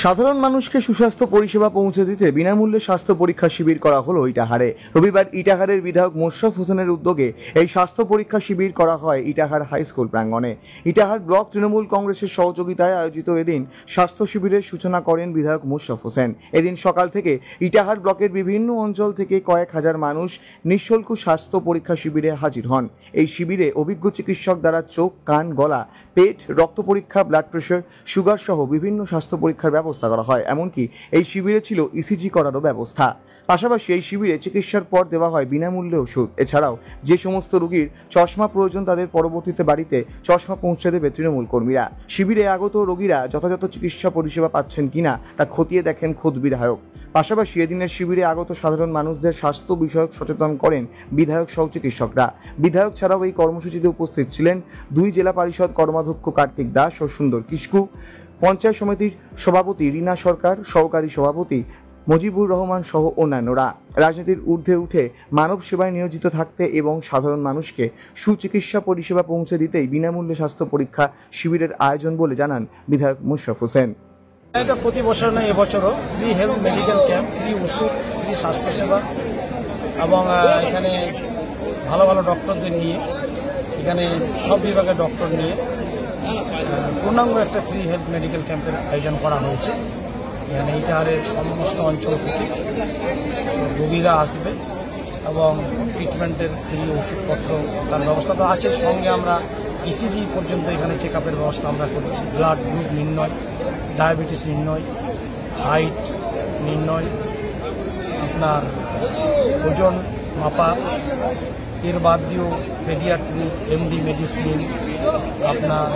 সাধারণ মানুষকে সুস্বাস্থ্য পরিষেবা পৌঁছে দিতে বিনামূল্যে স্বাস্থ্য পরীক্ষা শিবির করা হলো ইটাহারে। রবিবার ইটাহারের বিধায়ক মোশাররফ হোসেনের উদ্যোগে এই স্বাস্থ্য পরীক্ষা শিবির করা হয় ইটাহার হাই স্কুল প্রাঙ্গণে। ইটাহার ব্লক তৃণমূল কংগ্রেসের সহযোগিতায় আয়োজিত এদিন স্বাস্থ্য শিবিরের সূচনা করেন বিধায়ক মোশাররফ হোসেন। এদিন সকাল থেকে ইটাহার ব্লকের বিভিন্ন অঞ্চল থেকে কয়েক হাজার মানুষ নিঃশুল্ক স্বাস্থ্য পরীক্ষা শিবিরে হাজির হন। এই শিবিরে অভিজ্ঞ চিকিৎসক দ্বারা চোখ, কান, গলা, পেট, রক্ত পরীক্ষা, ব্লাড প্রেশার, সুগার সহ বিভিন্ন স্বাস্থ্য পরীক্ষার ব্যবস্থা করা হয়। এমনকি এই শিবিরে ছিল ইসিজি করারও ব্যবস্থা। পাশাপাশি এই শিবিরে চিকিৎসার পর দেওয়া হয় বিনামূল্যে ওষুধ। এছাড়াও যে সমস্ত রোগীর চশমা প্রয়োজন তাদের পরবর্তীতে বাড়িতে চশমা পৌঁছে দেবে তৃণমূল কর্মীরা। শিবিরে আগত রোগীরা যথাযথ চিকিৎসা পরিষেবা পাচ্ছেন কিনা তা খতিয়ে দেখেন খোদ বিধায়ক। পাশাপাশি এদিনের শিবিরে আগত সাধারণ মানুষদের স্বাস্থ্য বিষয়ক সচেতন করেন বিধায়ক সহ চিকিৎসকরা। বিধায়ক ছাড়াও এই কর্মসূচিতে উপস্থিত ছিলেন 2 জেলা পরিষদ কর্মাধ্যক্ষ কার্তিক দাস ও সুন্দর কিস্কু, পঞ্চায়েত সমিতির সভাপতি রীনা সরকার, সহকারী সভাপতি মজিবুর রহমান সহ অন্যান্যরা। রাজনীতির ঊর্ধ্বে উঠে মানব সেবায় নিয়োজিত থাকতে এবং সাধারণ মানুষকে সুচিকিৎসা পরিষেবা পৌঁছে দিতেই বিনামূল্যে স্বাস্থ্য পরীক্ষা শিবিরের আয়োজন বলে জানান বিধায়ক মোশাররফ হোসেন। এটা প্রতি বছর নয়, এবছরও free health medical camp, free ওষুধ, ফ্রি স্বাস্থ্যসেবা এবং এখানে ভালো ভালো ডক্টরদের নিয়ে, এখানে সব বিভাগের ডক্টর নিয়ে পূর্ণাঙ্গ একটা ফ্রি হেলথ মেডিকেল ক্যাম্পের আয়োজন করা হয়েছে। এখানে ইটাহারের সমস্ত অঞ্চল থেকে রোগীরা আসবে এবং ট্রিটমেন্টের ফ্রি ওষুধপত্র তার ব্যবস্থা তো আছে। সঙ্গে আমরা ইসিজি পর্যন্ত এখানে চেক আপের ব্যবস্থা আমরা করেছি। ব্লাড গ্রুপ নির্ণয়, ডায়াবেটিস নির্ণয়, হাইট নির্ণয়, আপনার ওজন মাপা, এর বাদ দিয়েও পেডিয়াট্রি, এমডি মেডিসিন, আপনার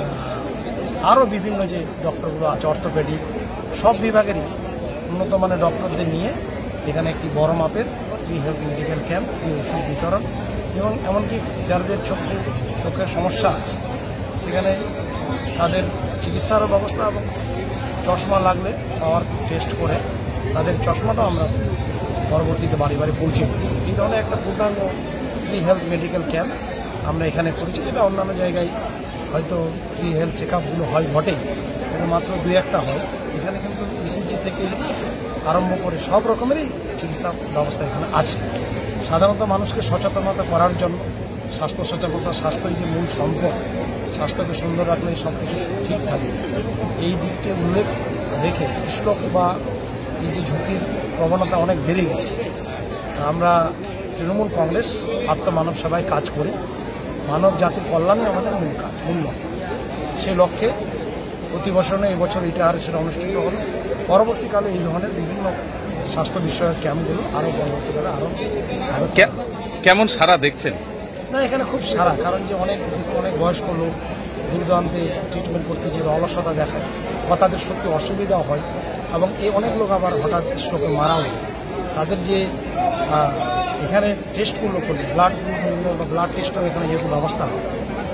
আরও বিভিন্ন যে ডক্টরগুলো আছে, অর্থোপেডিক, সব বিভাগেরই উন্নত মানের ডক্টরদের নিয়ে এখানে একটি বড় মাপের free health medical camp, free ওষুধ বিতরণ এবং এমনকি যাদের চোখের সমস্যা আছে সেখানে তাদের চিকিৎসারও ব্যবস্থা এবং চশমা লাগলে পাওয়ার টেস্ট করে তাদের চশমাটাও আমরা পরবর্তীতে বাড়ি বাড়ি পৌঁছে দিই। এই ধরনের একটা পূর্ণাঙ্গ ফ্রি হেলথ মেডিকেল ক্যাম্প আমরা এখানে করেছি, যেটা অন্যান্য জায়গায় হয়তো ফ্রি হেলথ চেক আপগুলো হয় বটেই, কিন্তু মাত্র 2-1টা হয়। এখানে কিন্তু ইসিজি থেকে আরম্ভ করে সব রকমেরই চিকিৎসা ব্যবস্থা এখানে আছে। সাধারণত মানুষকে সচেতনতা করার জন্য, স্বাস্থ্য সচেতনতা, স্বাস্থ্যই যে মূল সম্পদ, স্বাস্থ্যকে সুন্দর রাখলে সব কিছু ঠিক থাকবে, এই দিকটি উল্লেখ রেখে স্ট্রোক বা এই যে ঝুঁকির প্রবণতা অনেক বেড়ে গেছে। আমরা তৃণমূল কংগ্রেস আত্মমানব সেবায় কাজ করি, মানব জাতির কল্যাণে আমাদের মূল কাজ, মূল লক্ষ্য। সে লক্ষ্যে প্রতি বছর নয়, এবছর ইটাহারে সেটা অনুষ্ঠিত হলো। পরবর্তীকালে এই ধরনের বিভিন্ন স্বাস্থ্য বিষয়ক ক্যাম্পগুলো আরও পরবর্তীকালে আরও কেমন সারা দেখছেন? না, এখানে খুব সারা, কারণ যে অনেক বয়স্ক লোক দূরদূরান্তে ট্রিটমেন্ট করতে যে অলসতা দেখায় বা তাদের সত্যি অসুবিধা হয় এবং এই অনেক লোক আবার হঠাৎ স্ট্রোকে মারাও যায়, তাদের যে এখানে টেস্টগুলো করলে ব্লাড গ্রুপ বা ব্লাড টেস্টও এখানে যেহেতু ব্যবস্থা হয়,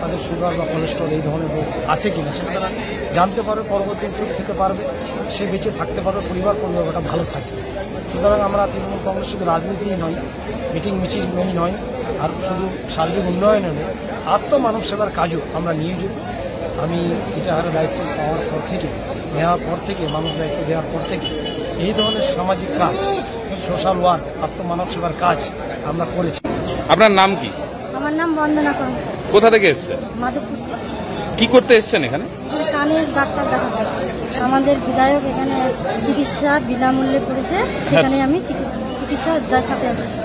তাদের সুগার বা কোলেস্ট্রল এই ধরনের রোগ আছে কিনা সেটা তারা জানতে পারবে, পরবর্তী ওষুধ খেতে পারবে, সে বেঁচে থাকতে পারবে, পরিবারটা ভালো থাকবে। সুতরাং আমরা তৃণমূল কংগ্রেস শুধু রাজনীতিই নয়, মিটিং মিছিলই নয়, আর শুধু সার্বিক উন্নয়নে নয়, আত্মমানব সেবার কাজও আমরা নিয়োজিত। আমি ইটাহারের দায়িত্ব নেওয়ার পর থেকে মানুষ দায়িত্ব দেওয়ার পর থেকে এই ধরনের সামাজিক কাজ, সোশ্যাল ওয়ার্ক, আত্মমানব সেবার কাজ আমরা করেছি। আপনার নাম কি? আমার নাম বন্দনা কর্মকার। কোথা থেকে এসেছেন? মাধবপুর। কি করতে এসেছেন এখানে? কানের ডাক্তার দেখাতে এসেছি। আমাদের বিধায়ক এখানে চিকিৎসা বিনামূল্যে করেছে, সেখানে আমি চিকিৎসা দেখাতে এসেছি।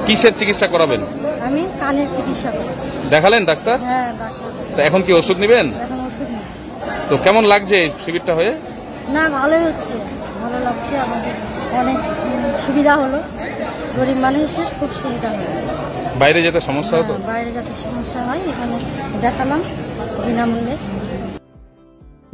কিসের চিকিৎসা করাবেন? আমি কানের চিকিৎসা করি। দেখালেন ডাক্তার? হ্যাঁ, ডাক্তার। তো এখন কি ওষুধ নেবেন? এখন ওষুধ নেই। তো কেমন লাগছে শিবিরটা হয়ে? না, ভালোই হচ্ছে, ভালো লাগছে। আমাদের অনেক সুবিধা হলো, গরিব মানুষের খুব সুবিধা হলো। বাইরে যেতে সমস্যা হতো? বাইরে যেতে সমস্যা হয়, এখানে দেখালাম বিনামূল্যে।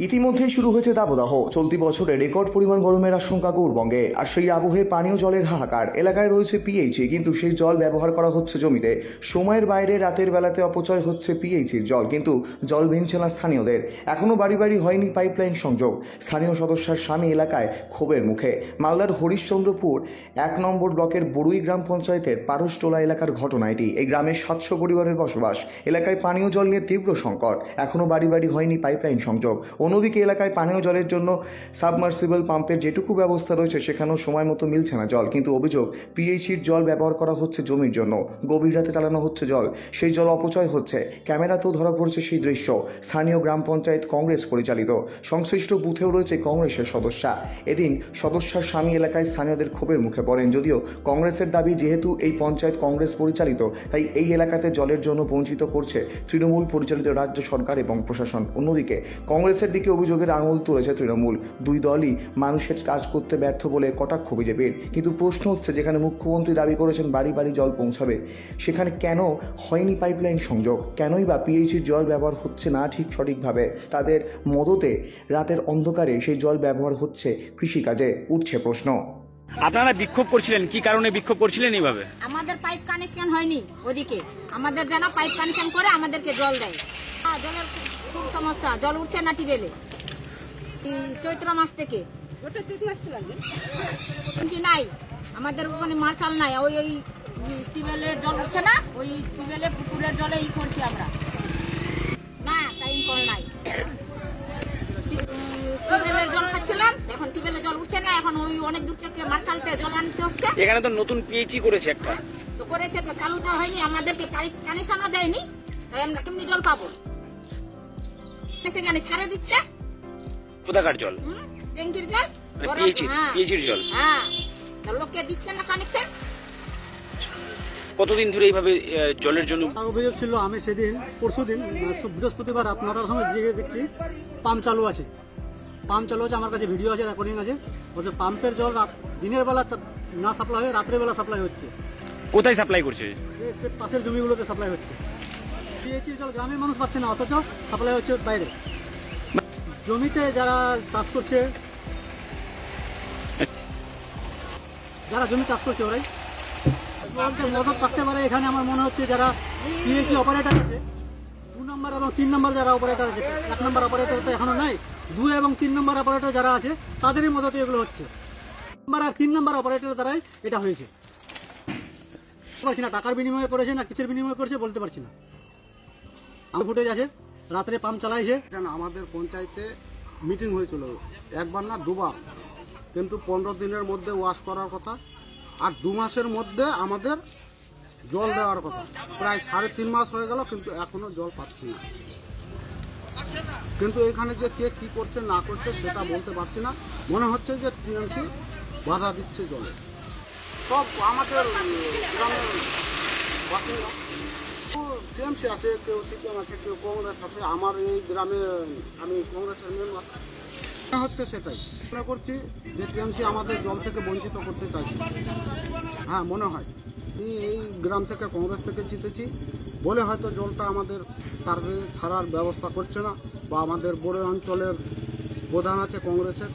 ইতিমধ্যেই শুরু হয়েছে দাবদাহ। চলতি বছরে রেকর্ড পরিমাণ গরমের আশঙ্কা গৌরবঙ্গে। আর সেই আবহে পানীয় জলের হাহাকার। এলাকায় রয়েছে পিএইচই, কিন্তু সেই জল ব্যবহার করা হচ্ছে জমিতে। সময়ের বাইরে রাতের বেলাতে অপচয় হচ্ছে পিএইচির জল, কিন্তু জল ভিনছে না স্থানীয়দের। এখনও বাড়ি বাড়ি হয়নি পাইপলাইন সংযোগ। স্থানীয় সদস্যার স্বামী এলাকায় ক্ষোভের মুখে। মালদার হরিশ্চন্দ্রপুর 1 নম্বর ব্লকের বড়ুই গ্রাম পঞ্চায়েতের পারসটোলা এলাকার ঘটনা এটি। এই গ্রামে 700 পরিবারের বসবাস। এলাকায় পানীয় জল নিয়ে তীব্র সংকট। এখনও বাড়ি বাড়ি হয়নি পাইপলাইন সংযোগ। অন্যদিকে এলাকায় পানীয় জলের জন্য সাবমার্সিবল পাম্পের যেটুকু ব্যবস্থা রয়েছে সেখানেও সময় মতো মিলছে না জল, কিন্তু অভিযোগ পিএইচির জল ব্যবহার করা হচ্ছে জমির জন্য, গভীর রাতে চালানো হচ্ছে জল, সেই জল অপচয় হচ্ছে। ক্যামেরাতেও ধরা পড়ছে সেই দৃশ্য। স্থানীয় গ্রাম পঞ্চায়েত কংগ্রেস পরিচালিত, সংশ্লিষ্ট বুথেও রয়েছে কংগ্রেসের সদস্যা। এদিন সদস্যার স্বামী এলাকায় স্থানীয়দের ক্ষোভের মুখে পড়েন। যদিও কংগ্রেসের দাবি, যেহেতু এই পঞ্চায়েত কংগ্রেস পরিচালিত তাই এই এলাকাতে জলের জন্য বঞ্চিত করছে তৃণমূল পরিচালিত রাজ্য সরকার এবং প্রশাসন। অন্যদিকে কংগ্রেসের দিকে অভিযোগের আঙুল তুলেছে তৃণমূল। দুই দলই মানুষের কাজ করতে ব্যর্থ বলে কটাক্ষ বিজেপির। কিন্তু প্রশ্ন হচ্ছে, যেখানে মুখ্যমন্ত্রী দাবি করেছেন বাড়ি বাড়ি জল পৌঁছাবে, সেখানে কেন হয়নি পাইপলাইন সংযোগ? কেনই বা পিএইচির জল ব্যবহার হচ্ছে না ঠিক সঠিকভাবে? তাদের মদতে রাতের অন্ধকারে সেই জল ব্যবহার হচ্ছে কৃষিকাজে, উঠছে প্রশ্ন। আপনারা বিক্ষোভ করছিলেন, কি কারণে বিক্ষোভ করছিলেন এইভাবে? আমাদের পাইপ কানেকশন হয়নি ওদিকে, আমাদের যেন পাইপ কানেকশন করে আমাদেরকে জল দেয়। জলের খুব সমস্যা, জল উঠছে না টিবেলে চৈত্র মাস থেকে। নাই আমাদের ওখানে মার্শাল নাই, ওই ওই টিবেলের জল উঠছে না, ওই টিবেলে পুকুরের জলে করছি আমরা, না টাইম কল নাই। টিবেলের জল খাচ্ছিলাম, এখন টিবেলের জল উঠছে না, এখন ওই অনেক দূর থেকে মার্শালতে জল আনতে হচ্ছে। এখানে তো নতুন পিএইচি করেছে একটা, তো করেছে, তো চালু তো হয়নি, আমাদেরকে পাইপ কানেকশনও দেয়নি, তাই আমরা কেমনি জল পাবো? সেখানে ছাড়ে দিচ্ছে কোথাকার জল? ট্যাঙ্কির জল, পিএইচির জল। হ্যাঁ, লোককে দিচ্ছে না কানেকশন। কতদিন ধরে এইভাবে জলের জন্য? তার অভিযোগ ছিল, আমি সেদিন পরশুদিন বৃহস্পতিবার রাত 9টার সময় গিয়ে দেখছি পাম্প চালু আছে। আমার কাছে ভিডিও আছে, রেকর্ডিং আছে। বলছে পাম্পের জল দিনের বেলা না সাপ্লাই হয়ে রাত্রের বেলা সাপ্লাই হচ্ছে। কোথায় সাপ্লাই করছে? পাশের জমিগুলোতে সাপ্লাই হচ্ছে। পিএইচির জল গ্রামের মানুষ পাচ্ছে না, অথচ সাপ্লাই হচ্ছে বাইরে। জমিতে যারা চাষ করছে, ওরাই মদত থাকতে পারে এখানে। আমার মনে হচ্ছে যারা পিএইচি অপারেটর আছে, 2 নম্বর এবং 3 নম্বর যারা অপারেটর আছে, 1 নম্বর অপারেটর তো এখনো নাই, 2 এবং 3 নম্বর অপারেটর যারা আছে তাদেরই মদতে এগুলো হচ্ছে। নম্বর আর 3 নম্বর অপারেটর দ্বারাই এটা হয়েছে। পারছি না টাকার বিনিময়ে করেছে না কিসের বিনিময়ে করেছে বলতে পারছি না। আমার ফুটেজ আছে, রাত্রে পাম্প চালাইছে। আমাদের পঞ্চায়েতে মিটিং হয়েছিল, একবার না দুবার, কিন্তু 15 দিনের মধ্যে ওয়াশ করার কথা, আর 2 মাসের মধ্যে আমাদের জল দেওয়ার কথা। প্রায় 3.5 মাস হয়ে গেল, কিন্তু এখনো জল পাচ্ছি না। কিন্তু এখানে যে কে কি করছে না করছে সেটা বলতে পারছি না। মনে হচ্ছে যে টিএমসি বাধা দিচ্ছে জলে। সব আমাদের গ্রামের বাসিন্দা, টিএমসি আছে, কেউ সিপিএম আছে, কেউ কংগ্রেস আছে। আমার এই গ্রামে আমি কংগ্রেসের মেম্বার। মনে হচ্ছে সেটাই মনে করছি যে টিএমসি আমাদের জল থেকে বঞ্চিত করতে চাইছে। হ্যাঁ, মনে হয় এই গ্রাম থেকে কংগ্রেস থেকে জিতেছি বলে হয়তো জলটা আমাদের তার ছাড়ার ব্যবস্থা করছে না, বা আমাদের বড় অঞ্চলের প্রধান আছে কংগ্রেসের।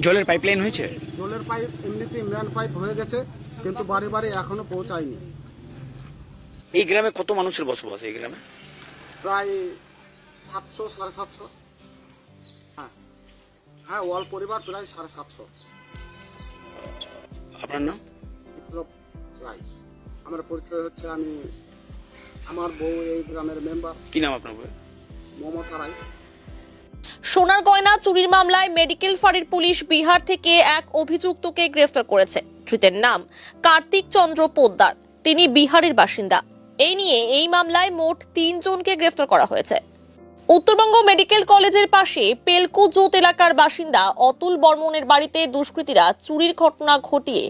জলের পাইপলাইন হয়েছে? জলের পাইপ এমনিতেই ম্যান পাইপ হয়ে গেছে, কিন্তু বাড়ি বাড়ি এখনো পৌঁছায়নি। এই গ্রামে কত মানুষের বসবাস? এই গ্রামে প্রায় 700 750। হ্যাঁ, ওয়াল পরিবার প্রায় 750। আপনার নাম? রায়। আমার পরিচয় হচ্ছে, আমি আমার বউ এই গ্রামের মেম্বার। কি নাম আপনার বউ? মমতা রায়। সোনার গয়না চুরির মামলায় মেডিকেল ফাঁড়ির পুলিশ বিহার থেকে এক অভিযুক্তকে গ্রেফতার করেছে। ধৃতের নাম কার্তিক চন্দ্র পোদ্দার, তিনি বিহারের বাসিন্দা। এই নিয়ে এই মামলায় মোট 3 জনকে গ্রেফতার করা হয়েছে। উত্তরবঙ্গ মেডিকেল কলেজের পাশে পেলকু জোত এলাকার বাসিন্দা অতুল বর্মনের বাড়িতে দুষ্কৃতীরা চুরির ঘটনা ঘটিয়ে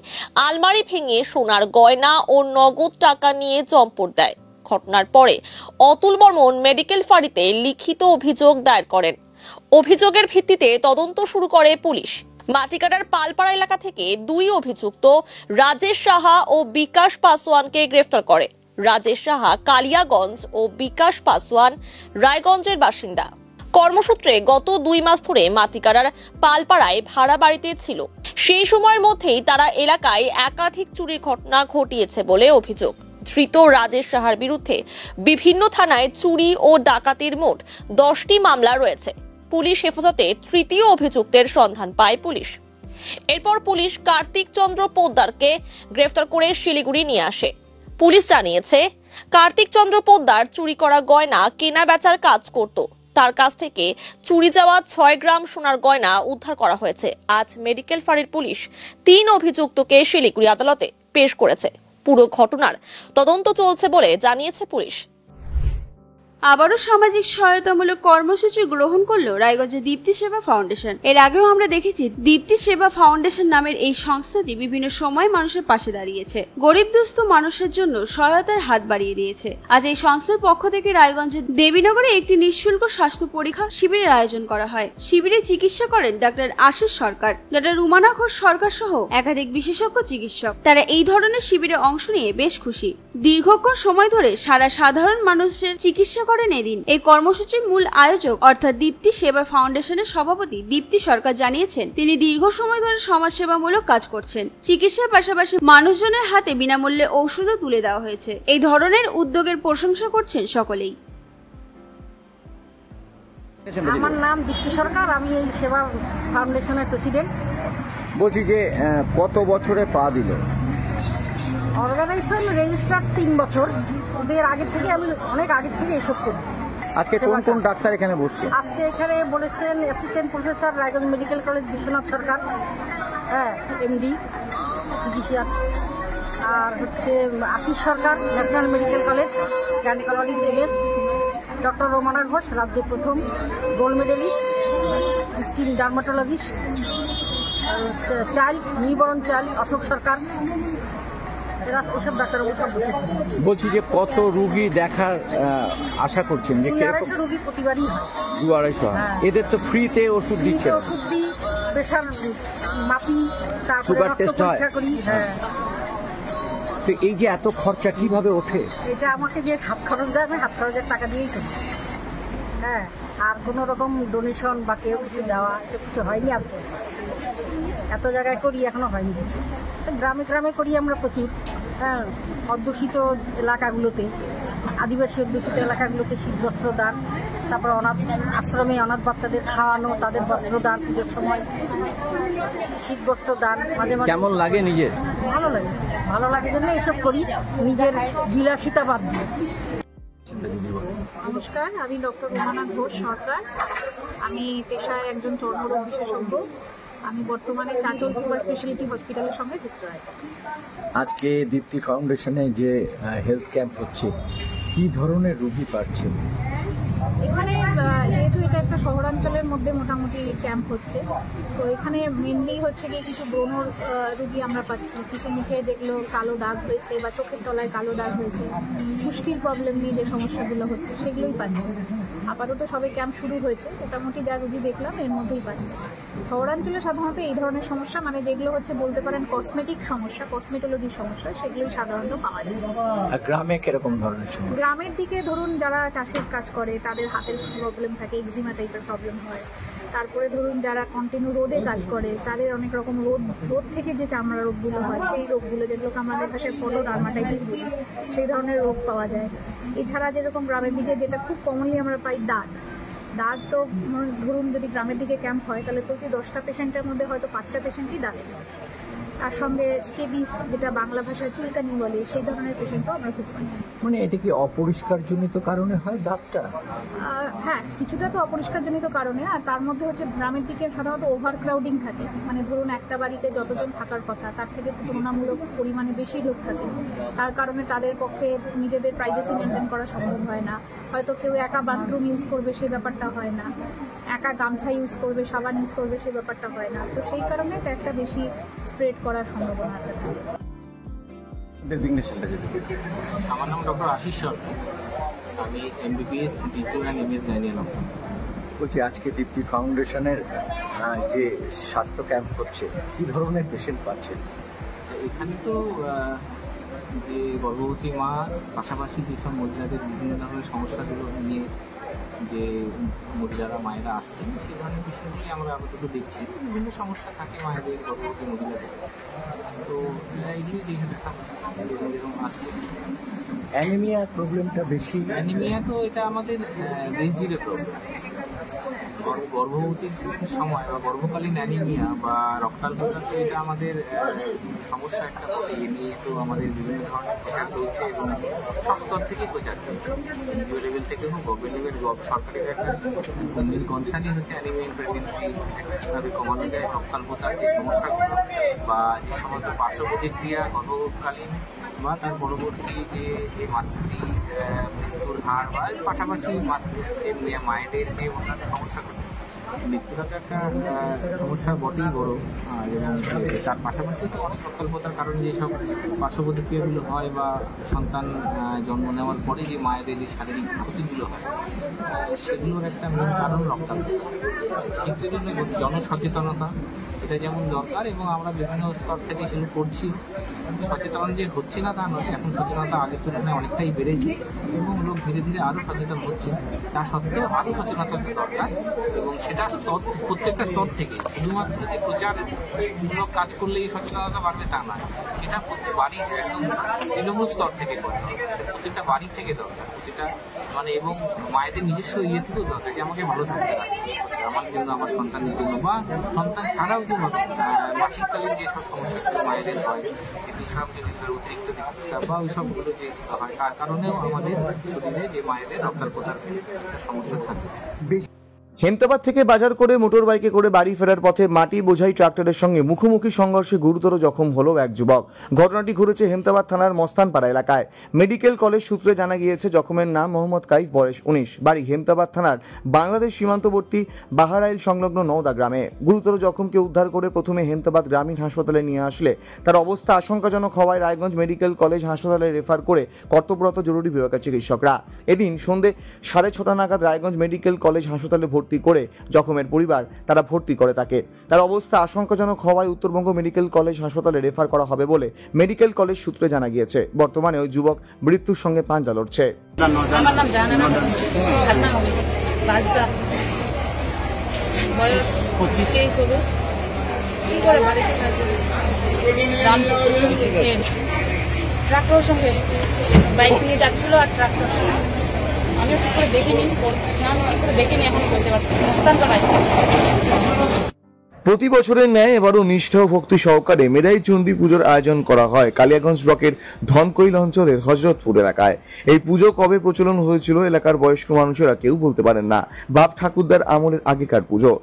আলমারি ভেঙে সোনার গয়না ও নগদ টাকা নিয়ে চম্পট দেয়। ঘটনার পরে অতুল বর্মন মেডিকেল ফাঁড়িতে লিখিত অভিযোগ দায়ের করেন। অভিযোগের ভিত্তিতে তদন্ত শুরু করে পুলিশ। মাটিকাটার পালপাড়া এলাকা থেকে 2 অভিযুক্ত রাজেশ সাহা ও বিকাশ পাসওয়ানকে গ্রেফতার করে। রাজেশ সাহা কালিয়াগঞ্জ ও বিকাশ পাসওয়ান রায়গঞ্জের বাসিন্দা। কর্মসূত্রে গত 2 মাস ধরে মাটিকাটার পালপাড়ায় ভাড়া বাড়িতে ছিল। সেই সময়ের মধ্যেই তারা এলাকায় একাধিক চুরির ঘটনা ঘটিয়েছে বলে অভিযোগ। ধৃত রাজেশ সাহার বিরুদ্ধে বিভিন্ন থানায় চুরি ও ডাকাতির মোট 10টি মামলা রয়েছে। পুলিশ হেফাজতে 3য় অভিযুক্তের সন্ধান পায় পুলিশ। এরপর পুলিশ কার্তিক চন্দ্র পোদ্দারকে গ্রেফতার করে শিলিগুড়ি নিয়ে আসে। পুলিশ জানিয়েছে, কার্তিক চন্দ্র পোদ্দার চুরি করা গয়না কেনা বেচার কাজ করত। তার কাছ থেকে চুরি যাওয়া 6 গ্রাম সোনার গয়না উদ্ধার করা হয়েছে। আজ মেডিকেল ফাঁড়ির পুলিশ 3 অভিযুক্তকে শিলিগুড়ি আদালতে পেশ করেছে। পুরো ঘটনার তদন্ত চলছে বলে জানিয়েছে পুলিশ। আবারও সামাজিক সহায়তামূলক কর্মসূচি গ্রহণ করলো রায়গঞ্জের দীপ্তি সেবা ফাউন্ডেশন। এর আগেও আমরা দেখেছি দীপ্তি সেবা ফাউন্ডেশন নামের এই সংস্থাটি বিভিন্ন সময় মানুষের পাশে দাঁড়িয়েছে, গরিব দুস্থ মানুষের জন্য সহায়তার হাত বাড়িয়ে দিয়েছে। আজ এই সংস্থার পক্ষ থেকে রায়গঞ্জের দেবীনগরে একটি নিঃশুল্ক স্বাস্থ্য পরীক্ষা শিবিরের আয়োজন করা হয়। শিবিরে চিকিৎসা করেন ডাক্তার আশিস সরকার, ডাক্তার রুমানা ঘোষ সরকার সহ একাধিক বিশেষজ্ঞ চিকিৎসক। তারা এই ধরনের শিবিরে অংশ নিয়ে বেশ খুশি। দীর্ঘক্ষণ সময় ধরে সাধারণ মানুষের চিকিৎসা করেন এদিন। এই কর্মসূচির মূল আয়োজক অর্থাৎ দীপ্তি সেবা ফাউন্ডেশনের সভাপতি দীপ্তি সরকার জানিয়েছেন, তিনি দীর্ঘ সময় ধরে সমাজসেবামূলক কাজ করছেন। চিকিৎসার পাশাপাশি মানুষজনের হাতে বিনামূল্যে ঔষধও তুলে দেওয়া হয়েছে। এই ধরনের উদ্যোগের প্রশংসা করছেন সকলেই। আমার নাম দীপ্তি সরকার, আমি এই সেবা ফাউন্ডেশনের প্রেসিডেন্ট। বলছি যে কত বছরে পা দিল? অর্গানাইজেশন রেজিস্টার 3 বছর, ওদের আগের থেকে আমি অনেক আগের থেকে এসব করি। আজকে কোন কোন ডাক্তার এখানে বসছে? আজকে এখানে বলেছেন assistant professor Raiganj medical college Biswanath Sarkar, হ্যাঁ এমডি ফিজিশিয়ান, আর হচ্ছে Ashis Sarkar national medical college gynaecologist MS, doctor Romana Ghosh রাজ্যে প্রথম gold medalist, skin dermatologist, child newborn child Ashok Sarkar, এসব ডাক্তারবাবু সব বসেছেন। বলছি যে কত রুগী দেখার আশা করছেন? যে 200 রুগী প্রতিবারই হয়। 200 হয়। এদের তো ফ্রিতে ওষুধ দিচ্ছে, ওষুধ দিই, প্রেশার মাপি, তারপরে সুগার টেস্ট হয়। হ্যাঁ। তো এই যে এত খরচা কিভাবে ওঠে? এটা আমাকে যে হাত খরচ দেয়, আমি হাত খরচের টাকা দিয়েই করি। হ্যাঁ, আর কোনো রকম ডোনেশন বা কেউ কিছু দেওয়া কিছু হয়নি। আর এত জায়গায় করি, এখনো হয়নি কিছু। গ্রামে গ্রামে করি আমরা প্রচুর। হ্যাঁ, অধ্যুষিত এলাকাগুলোতে, আদিবাসী অধ্যুষিত এলাকাগুলোতে শীত বস্ত্র দান, তারপর অনাথ আশ্রমে অনাথ বাচ্চাদের খাওয়ানো, তাদের বস্ত্র দান, পুজোর সময় শীত বস্ত্র দান। মাঝে মাঝে কেমন লাগে নিজের? ভালো লাগে, ভালো লাগে জন্য এসব করি, নিজের বিলাসিতা বাদ দিয়ে। নমস্কার, আমি ডক্টর রোমানা ঘোষ সরকার। আমি পেশায় একজন চর্মরোগ বিশেষজ্ঞ। আমি বর্তমানে চাঁচল সুপার স্পেশালিটি হসপিটালের সঙ্গে যুক্ত আছি। আজকে দীপ্তি ফাউন্ডেশনে যে হেলথ ক্যাম্প হচ্ছে, কি ধরনের রোগী পাচ্ছে এখানে? যেহেতু এটা একটা শহরাঞ্চলের মধ্যে মোটামুটি ক্যাম্প হচ্ছে, তো এখানে মেনলি হচ্ছে কি কিছু ব্রণ রোগী আমরা পাচ্ছি, কিছু মুখে দেখলো কালো দাগ হয়েছে বা চোখের তলায় কালো দাগ হয়েছে, পুষ্টির প্রবলেম নিয়ে যে সমস্যাগুলো হচ্ছে সেগুলোই পাচ্ছি। আপাতত সবে ক্যাম্প শুরু হয়েছে, মোটামুটি যা রোগী দেখলাম এর মধ্যেই পাচ্ছে। শহরাঞ্চলে সাধারণত এই ধরনের সমস্যা, মানে যেগুলো হচ্ছে বলতে পারেন কসমেটিক সমস্যা, কসমেটোলজির সমস্যা, সেগুলোই সাধারণত পাওয়া যায়। গ্রামে কিরকম ধরনের সমস্যা? গ্রামের দিকে ধরুন যারা চাষের কাজ করে তাদের হাতের প্রবলেম থাকে, এক্সিমা টাইপের প্রবলেম হয়। তারপরে ধরুন যারা কন্টিনিউ রোদে কাজ করে তাদের অনেক রকম রোদ থেকে যে চামড়া রোগগুলো হয়, সেই রোগগুলো যেগুলোকে আমাদের ভাষায় ফটো ডার্মাটাইটিস বলি, সেই ধরনের রোগ পাওয়া যায়। এছাড়া যেরকম গ্রামের দিকে যেটা খুব কমনলি আমরা পাই দাঁত তো ধরুন যদি গ্রামের দিকে ক্যাম্প হয় তাহলে প্রতি 10টা পেশেন্টের মধ্যে হয়তো 5টা পেশেন্টই দাঁতের। তার সঙ্গে স্কেবিস, যেটা বাংলা ভাষায় চুলকানি বলে, সেই ধরনের পেশেন্টও আমরা খুব পাই। মানে এটা কি অপরিষ্কার জনিত কারণে হয় দাঁতটা? হ্যাঁ, কিছুটা তো অপরিষ্কার জনিত কারণে। আর তার মধ্যে হচ্ছে গ্রামের দিকে সাধারণত ওভার ক্রাউডিং থাকে, মানে ধরুন একটা বাড়িতে যতজন থাকার কথা তার থেকে তুলনামূলক পরিমাণে বেশি লোক থাকে। তার কারণে তাদের পক্ষে নিজেদের প্রাইভেসি মেনটেন করা সম্ভব হয় না। হয়তো কেউ একা বাথরুম ইউজ করবে, সেই ব্যাপারটা হয় না। একা গামছা ইউজ করবে, সাবান ইউজ করবে, সেই ব্যাপারটা হয় না। তো সেই কারণে এটা একটা বেশি স্প্রেড করার সম্ভাবনা থাকে। আমার নাম ডক্টর আশিস সরকার, আমি MBBS digital and MS gynaecology. বলছি আজকে দীপ্তি ফাউন্ডেশনের যে স্বাস্থ্য ক্যাম্প হচ্ছে, কি ধরনের পেশেন্ট পাচ্ছেন? এখানে তো যে গর্ভবতী মা পাশাপাশি যেসব মহিলাদের বিভিন্ন ধরনের সমস্যাগুলো নিয়ে যে মহিলারা মায়েরা আসছেন, সেই ধরনের বিষয়গুলি আমরা আপাতত দেখছি। বিভিন্ন সমস্যা থাকে মায়েদের, গর্ভবতী মহিলাদের, তো এগুলি দেখে দেখা হচ্ছে যেরকম আসছে। অ্যানিমিয়া প্রবলেমটা বেশি? অ্যানিমিয়া তো এটা আমাদের ব্রেস্ট ডিলে প্রবলেম। গর্ভবতীর সময় বা গর্ভকালীন অ্যানিমিয়া বা রক্তাল্পতা, তো এটা আমাদের সমস্যা একটা বটে। এ নিয়ে তো আমাদের বিভিন্ন ধরনের প্রচার চলছে এবং সব স্তর থেকেই প্রচার চলছে, এনজিও লেভেল থেকে হোক, গভর্নমেন্ট লেভেল, সরকারের একটা মেন কনসার্নই হচ্ছে অ্যানিমিয়া ইন প্রেগনেন্সি, কীভাবে কমানো যায় রক্তাল্পতার যে সমস্যাগুলো বা যে সমস্ত পার্শ্ব প্রতিক্রিয়া গর্ভকালীন বা তার পরবর্তী যে মাতৃ মৃত্যুর হার বা পাশাপাশি মায়েদের যে অন্যান্য সমস্যাগুলো। মৃত্যুটা তো একটা সমস্যা বটেই বড়, এবং তার পাশাপাশি তো অনেক রক্তাল্পতার কারণে যেসব পার্শ্ব প্রতিক্রিয়াগুলো হয় বা সন্তান জন্ম নেওয়ার পরে যে মায়েদের যে শারীরিক ক্ষতিগুলো হয় সেগুলোর একটা মূল কারণ রক্তাল্পতা। কিন্তু জন্য জনসচেতনতা এটা যেমন দরকার এবং আমরা বিভিন্ন স্তর থেকে সেগুলো করছি। সচেতন যে হচ্ছে না তা নয়, এখন সচেতনতা আগের তুলনায় অনেকটাই বেড়েছে এবং লোক ধীরে ধীরে আরও সচেতন হচ্ছে। তা সত্ত্বেও আরও সচেতনতা দরকার এবং সেটা প্রত্যেকটা স্তর থেকে, শুধুমাত্র যে প্রচারমূলক কাজ করলেই সচেতনতা বাড়বে তা নয়, সেটা প্রত্যেক বাড়ি একদম তৃণমূল স্তর থেকে করতে হবে, প্রত্যেকটা বাড়ি থেকে দরকার, প্রতিটা এবং মায়েদের নিজস্ব থেকেও দরকার যে আমাকে ভালো থাকতে হবে আমার জন্য, আমার সন্তানের জন্য বা সন্তান ছাড়াও যে মাসিককালীন যেসব সমস্যাগুলো মায়েদের হয়, ঋতুস্রাব যদি অতিরিক্ত ঋতুস্রাব বা ওই সবগুলো যে হয় তার কারণেও আমাদের শরীরে যে মায়েদের রক্তাল্পতার সমস্যা থাকে। হেমতাবাদ থেকে বাজার করে মোটর বাইকে করে বাড়ি ফেরার পথে মাটি বোঝাই ট্রাক্টরের সঙ্গে মুখোমুখি সংঘর্ষে গুরুতর জখম হলো এক যুবক। ঘটনাটি ঘটেছে হেমতাবাদ থানার মস্তানপাড়া এলাকায়। মেডিকেল কলেজ সূত্রে জানা গিয়েছে জখমের নাম মোহাম্মদ কাইফ, বয়স 19, বাড়ি হেমতাবাদ থানার বাংলাদেশ সীমান্তবর্তী বাহারাইল সংলগ্ন নওদা গ্রামে। গুরুতর জখমকে উদ্ধার করে প্রথমে হেমতাবাদ গ্রামীণ হাসপাতালে নিয়ে আসলে তার অবস্থা আশঙ্কাজনক হওয়ায় রায়গঞ্জ মেডিকেল কলেজ হাসপাতালে রেফার করে কর্তব্যরত জরুরি বিভাগের চিকিৎসকরা এদিন সন্ধ্যে 6:30 নাগাদ রায়গঞ্জ মেডিকেল কলেজ হাসপাতালে করে জখমের পরিবার তারা ভর্তি করে তাকে। তার অবস্থা আশঙ্কাজনক হওয়ায় উত্তরবঙ্গ মেডিকেল কলেজ হাসপাতালে রেফার করা হবে বলে মেডিকেল কলেজ সূত্রে জানা গিয়েছে। বর্তমানে ওই যুবক মৃত্যুর সঙ্গে পাঞ্জা লড়ছে। আমার নাম জাহানারা, বয়স 25 হবে। কি করে বাড়িতে আছে ট্রাক্টরের সঙ্গে বাইক নিয়ে যাচ্ছিল আর ট্রাক্টর আমি ঠিক করে দেখিনি, এখন বলতে পারছি প্রতি বছরের ন্যায় এবারও নিষ্ঠা ও ভক্তি সহকারে মেধাই চণ্ডী পুজোর আয়োজন করা হয় কালিয়াগঞ্জ ব্লকের ধনকৈল অঞ্চলের হজরতপুর এলাকায়। এই পুজো কবে প্রচলন হয়েছিল এলাকার বয়স্ক মানুষেরা কেউ বলতে পারেন না। বাপ ঠাকুরদার আমলের আগেকার পুজো।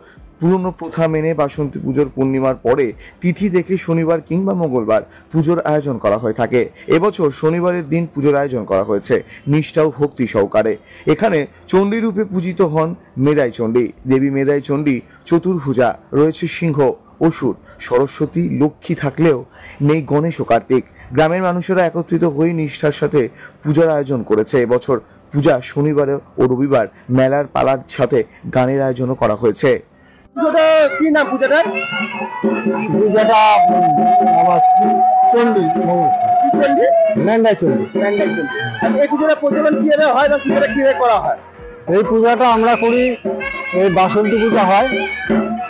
পুরনো প্রথা মেনে বাসন্তী পুজোর পূর্ণিমার পরে তিথি দেখে শনিবার কিংবা মঙ্গলবার পুজোর আয়োজন করা হয়ে থাকে। এবছর শনিবারের দিন পুজোর আয়োজন করা হয়েছে নিষ্ঠা ও ভক্তি সহকারে। এখানে চণ্ডী রূপে পূজিত হন মেদাই চণ্ডী। দেবী মেদাই চণ্ডী চতুর্ভুজা, রয়েছে সিংহ, অসুর, সরস্বতী, লক্ষ্মী থাকলেও নেই গণেশ ও কার্তিক। গ্রামের মানুষেরা একত্রিত হয়ে নিষ্ঠার সাথে পূজার আয়োজন করেছে। এবছর পূজা শনিবার ও রবিবার মেলার পালার সাথে গানের আয়োজনও করা হয়েছে। কি নাম পূজাটা? পূজাটা আমার চণ্ডী ম্যান্ডাই চণ্ডী। এই পূজাটা প্রচলন কিভাবে হয় বা পূজাটা কিভাবে করা হয়? এই পূজাটা আমরা করি, এই বাসন্তী পূজা হয়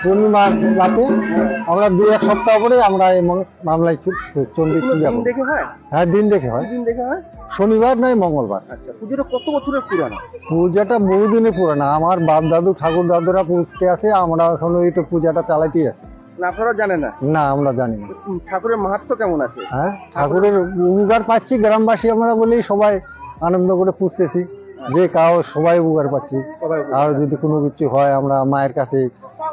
পূর্ণিমার রাতে। আমরা 2-1 সপ্তাহ পরে আমরা এই মামলায় চণ্ডী পূজা করি। হ্যাঁ, দিন দেখে হয়। শনিবার নয় মঙ্গলবার। আচ্ছা, পুজোটা কত বছরের পুরানো? পূজাটা বহুদিনের পুরানো। আমার বাপ দাদু ঠাকুর দাদুরা পুজতে আছে, আমরা এখনো এই তো পূজাটা চালাইতে আছি। আপনারা জানেন না? না, আমরা জানি না। ঠাকুরের মাহাত্ম্য কেমন আছে? হ্যাঁ, ঠাকুরের উপকার পাচ্ছি গ্রামবাসী আমরা বলেই সবাই আনন্দ করে পুজতেছি, যে কাউ সবাই উপকার পাচ্ছি। আর যদি কোনো কিছু হয় আমরা মায়ের কাছে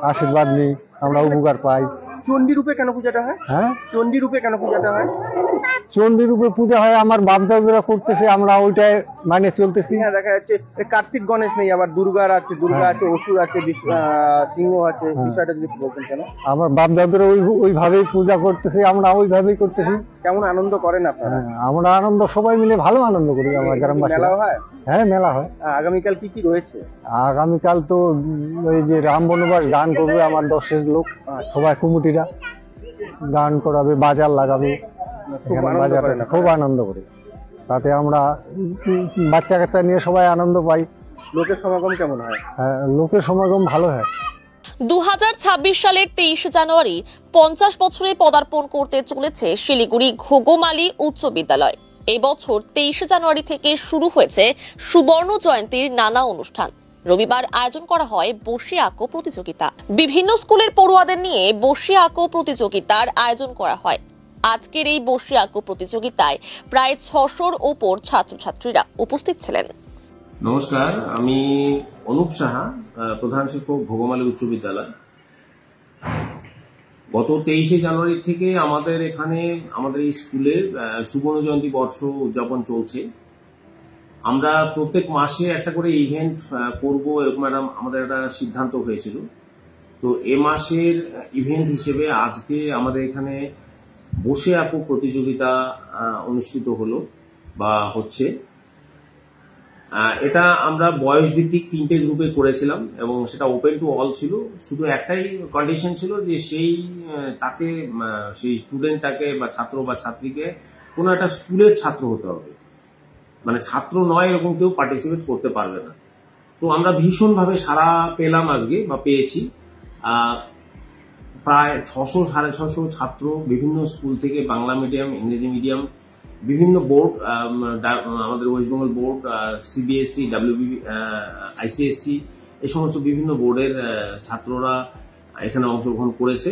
আশীর্বাদ নিই, আমরা উপকার পাই। চণ্ডী রূপে কেন পূজাটা হয়? হ্যাঁ, চণ্ডী রূপে কেন পূজাটা হয়? চণ্ডী রূপে পূজা হয় আমার বাপ দাদুরা করতেছে, আমরা ওইটাই মানে চলতেছি। হ্যাঁ, দেখা যাচ্ছে কার্তিক গণেশ নেই, আবার দুর্গার আছে, দুর্গা আছে, অসুর আছে, সিংহ আছে। বিষয়টা যদি বলতেন কেন? আমার বাপ দাদুরা ওইভাবেই পূজা করতেছে, আমরা ওইভাবেই করতেছি। কেমন আনন্দ করেন আপনারা? আমরা আনন্দ সবাই মিলে ভালো আনন্দ করি আমার গ্রামবাসী। মেলা হয়? হ্যাঁ, মেলা হয়। আগামীকাল কি কি রয়েছে? আগামীকাল তো ওই যে রাম বনবাস গান করবে আমার 10 লোক, সবাই কমিটিরা গান করাবে, বাজার লাগাবে। খুব আনন্দ করি, তাতে আমরা বাচ্চা কাচ্চা নিয়ে সবাই আনন্দ পাই। লোকের সমাগম কেমন হয়? হ্যাঁ, লোকের সমাগম ভালো হয়। 2026 সালের 23 জানুয়ারি 50 বছরে পদার্পণ করতে চলেছে শিলিগুড়ি ঘুঘুমালি উচ্চ বিদ্যালয়। এই বছর 23 জানুয়ারি থেকে শুরু হয়েছে সুবর্ণ জয়ন্তীর নানা অনুষ্ঠান। রবিবার আয়োজন করা হয় বসে আঁকো প্রতিযোগিতা। বিভিন্ন স্কুলের পড়ুয়াদের নিয়ে বসে আঁকো প্রতিযোগিতার আয়োজন করা হয়। আজকের এই বসে আঁকো প্রতিযোগিতায় প্রায় 600-র ওপর ছাত্রছাত্রীরা উপস্থিত ছিলেন। নমস্কার, আমি অনুপ সাহা, প্রধান শিক্ষক ভোগমালী উচ্চ বিদ্যালয়। গত 23শে জানুয়ারি থেকে আমাদের এখানে আমাদের এই স্কুলের সুবর্ণ জয়ন্তী বর্ষ উদযাপন চলছে। আমরা প্রত্যেক মাসে একটা করে ইভেন্ট করব, এরকম আমাদের একটা সিদ্ধান্ত হয়েছিল। তো এ মাসের ইভেন্ট হিসেবে আজকে আমাদের এখানে বসে আঁকো প্রতিযোগিতা অনুষ্ঠিত হলো বা হচ্ছে। এটা আমরা বয়স ভিত্তিক 3টে গ্রুপে করেছিলাম এবং সেটা ওপেন টু অল ছিল। শুধু একটাই কন্ডিশন ছিল যে সেই স্টুডেন্টটাকে বা ছাত্র বা ছাত্রীকে কোনো একটা স্কুলের ছাত্র হতে হবে, মানে ছাত্র নয় এরকম কেউ পার্টিসিপেট করতে পারবে না। তো আমরা ভীষণভাবে সাড়া পেলাম আজকে বা পেয়েছি। প্রায় 600-650 ছাত্র বিভিন্ন স্কুল থেকে, বাংলা মিডিয়াম, ইংরেজি মিডিয়াম, বিভিন্ন বোর্ড, আমাদের West Bengal board, CBSE, WBB, ICSE, এই সমস্ত বিভিন্ন বোর্ডের ছাত্ররা এখানে অংশগ্রহণ করেছে।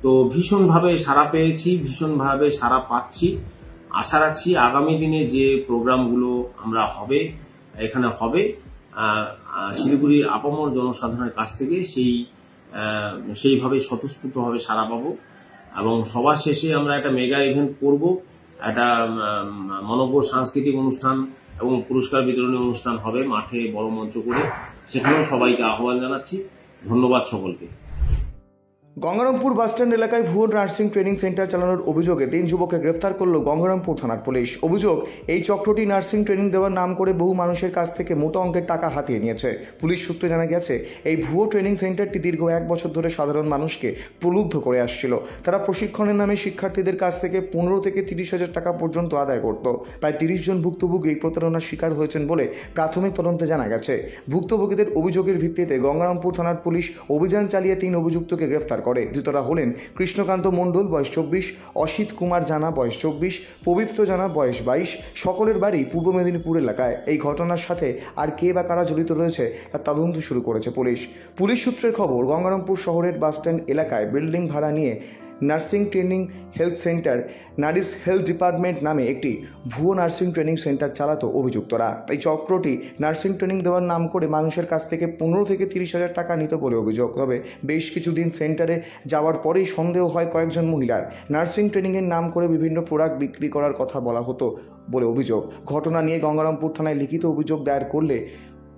তো ভীষণভাবে সাড়া পেয়েছি, ভীষণভাবে সাড়া পাচ্ছি। আশা রাখছি আগামী দিনে যে প্রোগ্রামগুলো আমরা এখানে হবে শিলিগুড়ির আপামর জনসাধারণের কাছ থেকে সেইভাবে স্বতঃস্ফূর্তভাবে সাড়া পাবো। এবং সবার শেষে আমরা একটা মেগা ইভেন্ট করব, একটা মনোজ্ঞ সাংস্কৃতিক অনুষ্ঠান এবং পুরস্কার বিতরণী অনুষ্ঠান হবে মাঠে বড় মঞ্চ করে। সেখানেও সবাইকে আহ্বান জানাচ্ছি। ধন্যবাদ সকলকে। গঙ্গারামপুর বাসস্ট্যান্ড এলাকায় ভুয়ো নার্সিং ট্রেনিং সেন্টার চালানোর অভিযোগে 3 যুবককে গ্রেফতার করল গঙ্গারামপুর থানার পুলিশ। অভিযোগ, এই চক্রটি নার্সিং ট্রেনিং দেওয়ার নাম করে বহু মানুষের কাছ থেকে মোটা অঙ্কের টাকা হাতিয়ে নিয়েছে। পুলিশ সূত্রে জানা গেছে, এই ভুয়ো ট্রেনিং সেন্টারটি দীর্ঘ 1 বছর ধরে সাধারণ মানুষকে প্রলুব্ধ করে আসছিল। তারা প্রশিক্ষণের নামে শিক্ষার্থীদের কাছ থেকে 15 থেকে 30 হাজার টাকা পর্যন্ত আদায় করত। প্রায় 30 জন ভুক্তভোগী এই প্রতারণার শিকার হয়েছেন বলে প্রাথমিক তদন্তে জানা গেছে। ভুক্তভোগীদের অভিযোগের ভিত্তিতে গঙ্গারামপুর থানার পুলিশ অভিযান চালিয়ে 3 অভিযুক্তকে গ্রেফতার করে। ধৃতরা হলেন কৃষ্ণকান্ত মণ্ডল, বয়স 24, অসিত কুমার জানা, বয়স 24, পবিত্র জানা, বয়স 22। সকলের বাড়ি পূর্ব মেদিনীপুর এলাকায়। এই ঘটনার সাথে আর কে বা কারা জড়িত রয়েছে তার তদন্ত শুরু করেছে পুলিশ। পুলিশ সূত্রের খবর, গঙ্গারামপুর শহরের বাসস্ট্যান্ড এলাকায় বিল্ডিং ভাড়া নিয়ে nursing training health centre, Nourish health department নামে একটি ভুয়ো নার্সিং ট্রেনিং সেন্টার চালাতো অভিযুক্তরা। এই চক্রটি নার্সিং ট্রেনিং দেওয়ার নাম করে মানুষের কাছ থেকে 15 থেকে 30 হাজার টাকা নিত বলে অভিযোগ। তবে বেশ কিছুদিন সেন্টারে যাওয়ার পরেই সন্দেহ হয় কয়েকজন মহিলার। নার্সিং ট্রেনিংয়ের নাম করে বিভিন্ন প্রোডাক্ট বিক্রি করার কথা বলা হতো বলে অভিযোগ। ঘটনা নিয়ে গঙ্গারামপুর থানায় লিখিত অভিযোগ দায়ের করলে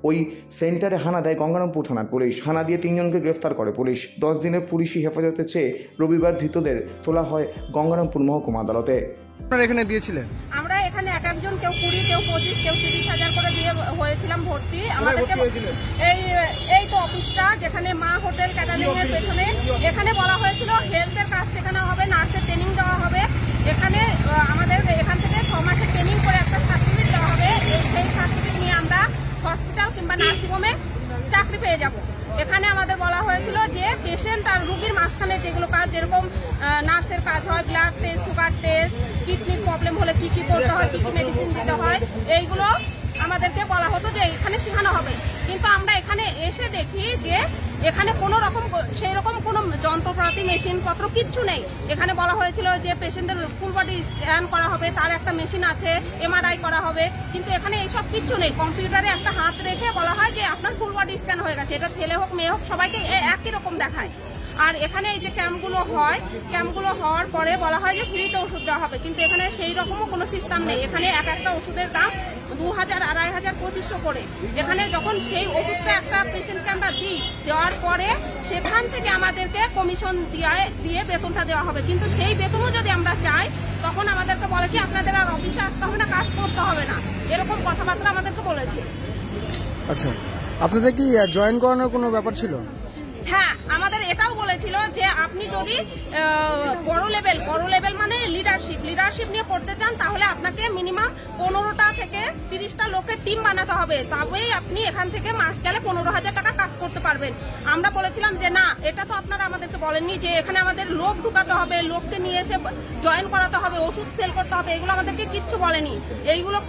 ওই সেন্টারে হানা দেয় গঙ্গারামপুর থানার পুলিশ। হানা দিয়ে 3 জনকে গ্রেফতার করে পুলিশ। 10 দিনের পুলিশি হেফাজতে চেয়ে রবিবার ধৃতদের তোলা হয় গঙ্গারামপুর মহকুমা আদালতে। আপনারা এখানে দিয়েছিলেন? আমরা এখানে এক একজন কেউ 20, কেউ 25, কেউ 30 হাজার করে দিয়ে হয়েছিলাম ভর্তি। আমাদেরকে এই তো অফিসটা, যেখানে মা হোটেল ক্যাটারিং এর পেছনে, এখানে বলা হয়েছিল হেলথের কাজ শেখানো হবে, নার্সের ট্রেনিং দেওয়া হবে। এখানে আমাদের এখান থেকে 6 মাসের ট্রেনিং করে একটা সার্টিফিকেট দেওয়া হবে। সেই সার্টিফিকেট নিয়ে আমরা হসপিটাল কিংবা নার্সিংহোমে চাকরি পেয়ে যাব। এখানে আমাদের বলা হয়েছিল যে পেশেন্ট আর রোগীর মাঝখানে যেগুলো কাজ, যেরকম নার্সের কাজ হয়, ব্লাড টেস্ট, সুগার টেস্ট, কিডনির প্রবলেম হলে কি কি করতে হয়, কি কি মেডিসিন দিতে হয়, এইগুলো আমাদেরকে বলা হতো যে এখানে শেখানো হবে। কিন্তু আমরা এখানে এসে দেখি যে এখানে কোনো রকম সেই রকম কোনো যন্ত্রপাতি, মেশিনপত্র কিচ্ছু নেই। এখানে বলা হয়েছিল যে পেশেন্টের ফুল বডি স্ক্যান করা হবে, তার একটা মেশিন আছে, এমআরআই করা হবে, কিন্তু এখানে এইসব কিচ্ছু নেই। কম্পিউটারে একটা হাত রেখে বলা হয় যে আপনার ফুল বডি স্ক্যান হয়ে গেছে। এটা ছেলে হোক মেয়ে হোক সবাইকে একই রকম দেখায়। আর এখানে এই যে ক্যাম্পগুলো হয়, ক্যাম্পগুলো হওয়ার পরে বলা হয় যে ফ্রিতে ওষুধ দেওয়া হবে, কিন্তু এখানে সেই রকমও কোনো সিস্টেম নেই। এখানে একটা ওষুধের দাম 2000, 2500, 2500 করে। এখানে যখন সেই ওষুধটা একটা পেশেন্টকে আমরা দেওয়ার পরে সেখান থেকে আমাদেরকে কমিশন দিয়ে বেতনটা দেওয়া হবে, কিন্তু সেই বেতনও যদি আমরা চাই তখন আমাদেরকে বলে কি আপনাদের আর অফিসে আসতে হবে না, কাজ করতে হবে না, এরকম কথাবার্তা আমাদেরকে বলেছে। আচ্ছা, আপনাদের কি জয়েন করানোর কোনো ব্যাপার ছিল? হ্যাঁ, আমাদের এটাও বলেছিল যে আপনি যদি বড় লেভেল মানে লিডারশিপ নিয়ে পড়তে চান তাহলে আপনাকে মিনিমাম 15টা থেকে 30টা লোকের টিম বানাতে হবে, তবেই আপনি এখান থেকে মাস গেলে 15,000 টাকা কাজ করতে পারবেন। আমরা বলেছিলাম যে না, এটা তো আপনারা আমাদেরকে বলেননি যে এখানে আমাদের লোক ঢুকাতে হবে, লোককে নিয়ে এসে জয়েন করাতে হবে, ওষুধ সেল করতে হবে, এগুলো আমাদেরকে কিচ্ছু বলেনি। এইগুলো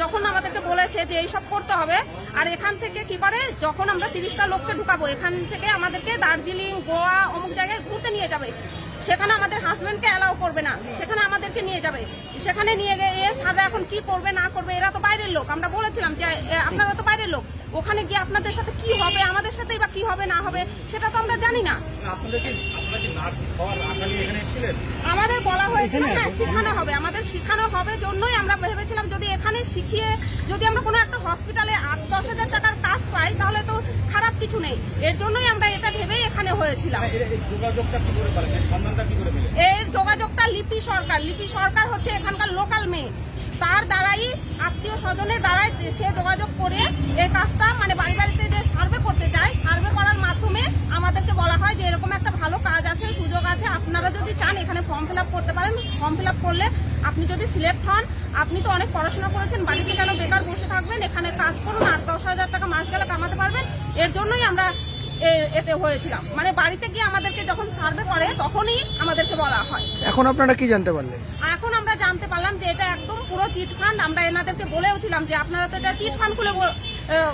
যখন আমাদেরকে বলেছে যে এইসব করতে হবে, আর এখান থেকে কি করে যখন আমরা 30টা লোককে ঢুকাবো, এখান থেকে আমাদেরকে দার্জিলিং, গোয়া অমুক জায়গায় ঘুরতে নিয়ে যাবে, সেখানে আমাদের হাজবেন্ডকে অ্যালাউ করবে না, সেখানে আমাদেরকে নিয়ে যাবে। সেখানে নিয়ে গিয়ে স্যাররা এখন কি করবে না করবে, এরা তো বাইরের লোক। আমরা বলেছিলাম যে আপনারা তো বাইরের লোক, ওখানে গিয়ে আপনাদের সাথে কি হবে, আমাদের সাথেই বা কি হবে না হবে সেটা তো আমরা জানি না। আমাদের বলা হয়েছিল হ্যাঁ শেখানো হবে, আমাদের শেখানো হবে জন্যই আমরা ভেবেছিলাম যদি এখানে শিখিয়ে যদি আমরা কোনো একটা হসপিটালে 8-10 হাজার টাকার কাজ পাই তাহলে তো খারাপ কিছু নেই, এর জন্যই আমরা এটা ভেবেই এখানে হয়েছিলাম। এর যোগাযোগটা লিপি সরকার হচ্ছে এখানকার লোকাল মেয়ে, তার দ্বারাই আত্মীয় স্বজনের দ্বারাই সে যোগাযোগ করে এই কাজটা মানে বাড়িতে যে সার্ভে করতে যায়, সার্ভে করার মাধ্যমে আমাদেরকে বলা হয় যে এরকম একটা ভালো কাজ আছে, সুযোগ আছে, আপনারা যদি চান এখানে ফর্ম ফিল আপ করতে পারেন। ফর্ম ফিল আপ করলে আপনি যদি সিলেক্ট হন, আপনি তো অনেক পড়াশোনা করেছেন, বাড়িতে কেন বেকার বসে থাকবেন, এখানে কাজ করুন, 8-10 হাজার টাকা মাস গেলে কামাতে পারবেন। এর জন্যই আমরা এতে হয়েছিলাম, মানে বাড়িতে গিয়ে আমাদেরকে যখন সার্ভে করে তখনই আমাদেরকে বলা হয়। এখন আপনারা কি জানতে পারলেন? এখন আমরা জানতে পারলাম যে এটা একদম পুরো চিট ফান্ড। আমরা এনাদেরকে বলেওছিলাম যে আপনারা তো এটা চিট ফান্ড খুলে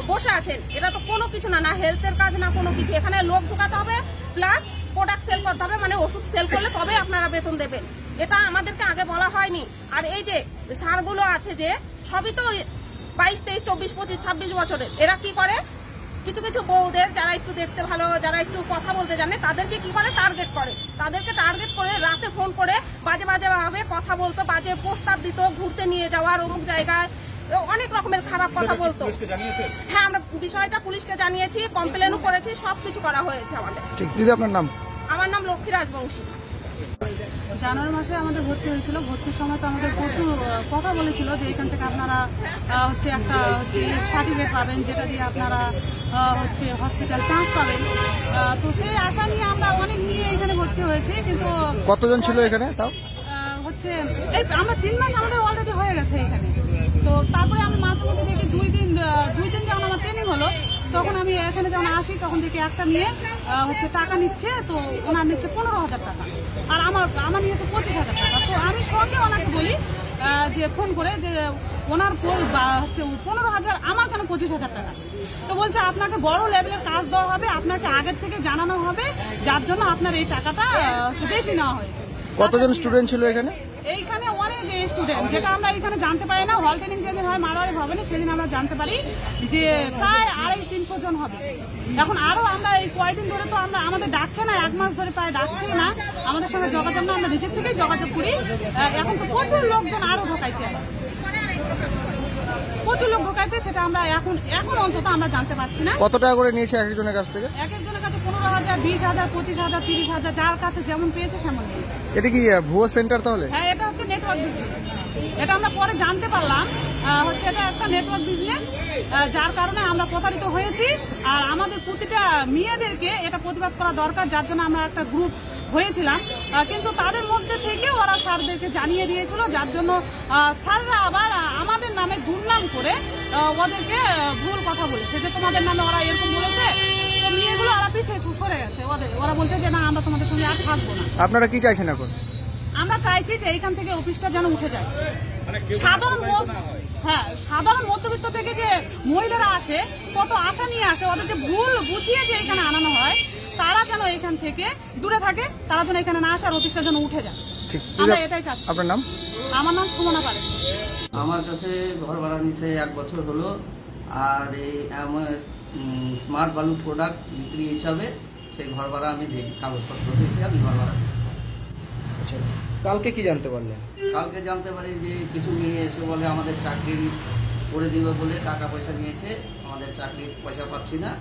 বসে আছেন, এটা তো কোনো কিছু না হেলথের কাজ না কোনো কিছু, এখানে লোক ঢুকাতে হবে প্লাস প্রোডাক্ট সেল করতে হবে, মানে ওষুধ সেল করলে তবে আপনারা বেতন দেবেন, এটা আমাদেরকে আগে বলা হয়নি। আর এই যে স্যারগুলো আছে যে সবই তো 22, 23, 24, 25, 26 বছরের, এরা কি করে কিছু কিছু বউদের যারা একটু দেখতে ভালো, যারা একটু কথা বলতে জানে, তাদেরকে কি করে টার্গেট করে, তাদেরকে টার্গেট করে রাতে ফোন করে বাজে ভাবে কথা বলতো, বাজে প্রস্তাব দিত, ঘুরতে নিয়ে যাওয়ার অমুক জায়গায়, অনেক রকমের খারাপ কথা বলতো। হ্যাঁ, আমরা বিষয়টা পুলিশকে জানিয়েছি, কমপ্লেনও করেছি, সবকিছু করা হয়েছে আমাদের। দিদি আপনার নাম? আমার নাম লক্ষ্মী রাজবংশী। জানুয়ারি মাসে আমাদের ভর্তি হয়েছিল, ভর্তির সময় তো আমাদের প্রচুর কথা বলেছিল যে এখান থেকে আপনারা হচ্ছে একটা সার্টিফিকেট পাবেন যেটা দিয়ে আপনারা হচ্ছে হসপিটাল চান্স পাবেন। তো সেই আশা নিয়ে আমরা অনেক নিয়ে এখানে ভর্তি হয়েছি। কিন্তু কতজন ছিল এখানে তাও? হচ্ছে এই আমরা 3 মাস আমাদের অলরেডি হয়ে গেছে এখানে। তো তারপরে আমি মাঝে মধ্যে দেখি 2 দিন যখন আমার ট্রেনিং হলো তখন আমি এখানে যখন আসি তখন দেখি একটা মেয়ে হচ্ছে টাকা নিচ্ছে, তো ওনার নিচ্ছে 15,000 টাকা আর আমার নিয়েছে 25,000 টাকা। তো আমি সঙ্গে ওনাকে বলি যে ফোন করে যে ওনার হচ্ছে 15,000, আমার কেন 25,000 টাকা? তো বলছে আপনাকে বড় লেভেলের কাজ দেওয়া হবে, আপনাকে আগের থেকে জানানো হবে, যার জন্য আপনার এই টাকাটা বেশি নেওয়া হয়েছে। কতজন স্টুডেন্ট ছিল এখানে? এইখানে অনেক স্টুডেন্ট, যেটা আমরা এখানে জানতে পারি না। হল ট্রেনিং যেদিন হয় মারোয়ারি ভবনে, সেদিন আমরা জানতে পারি যে প্রায় 250-300 জন হবে। এখন আরো আমরা এই কয়েকদিন ধরে তো আমরা আমাদের ডাকছে না, 1 মাস ধরে প্রায় ডাকছে না, আমাদের সঙ্গে যোগাযোগ না, আমরা নিজের থেকেই যোগাযোগ করি। এখন তো প্রচুর লোকজন আরো ঢোকাইছে, প্রচুর লোক ঢোকাইছে, সেটা আমরা এখন অন্তত আমরা জানতে পারছি না। কত টাকা করে নিয়েছে এক একজনের কাছ থেকে? এক একজনের কাছে 15,000, 20,000, 25,000, 30,000, যার কাছে যেমন পেয়েছে সেমন নিয়েছে। এটা কি ভুয়ো সেন্টার তাহলে? হ্যাঁ, এটা হচ্ছে নেটওয়ার্ক বিজনেস। এটা আমরা পরে জানতে পারলাম হচ্ছে এটা একটা নেটওয়ার্ক বিজনেস, যার কারণে আমরা প্রতারিত হয়েছি। আর আমাদের প্রতিটা মেয়েদেরকে এটা প্রতিবাদ করা দরকার, যার জন্য আমরা একটা গ্রুপ হয়েছিলাম। কিন্তু তাদের মধ্যে থেকে ওরা স্যারদেরকে জানিয়ে দিয়েছিল, যার জন্য স্যাররা আবার আমাদের নামে দুর্নাম করে ওদেরকে ভুল কথা বলেছে যে তোমাদের নামে ওরা এরকম বলেছে। তো মেয়েগুলো ওরা পিছিয়ে সরে গেছে, ওরা বলছে যে না, আমরা তোমাদের সঙ্গে আর থাকবো না। আপনারা কি চাইছেন এখন? আমরা চাইছি যে এইখান থেকে অফিসটা যেন উঠে যায়। সাধারণ মধ্যবিত্ত থেকে যে মহিলারা আসে, কত আশা নিয়ে আসে, ওদের যে ভুল বুঝিয়ে যে এখানে আনানো হয়, তারা যেন এখান থেকে দূরে থাকে, তারা যেন এখানে না আসে, আর অফিসটা যেন উঠে যায়। আমরা এটাই চাচ্ছি। আপনার নাম? আমার নাম সুমনা পারে। আমার কাছে ঘর ভাড়া নিচ্ছে 1 বছর হলো, আর এই স্মার্ট বালু প্রোডাক্ট বিক্রি হিসাবে সেই ঘর ভাড়া আমি দিই, কাগজপত্র দেখে আমি ঘর ভাড়া দিই। আচ্ছা, কালকে কি জানতে পারলেন? কালকে জানতে পারি যে কিছু মেয়ে এসে বলে আমাদের চাকরি করে দিবে বলে টাকা পয়সা নিয়েছে, আমাদের চাকরির পয়সা পাচ্ছি না,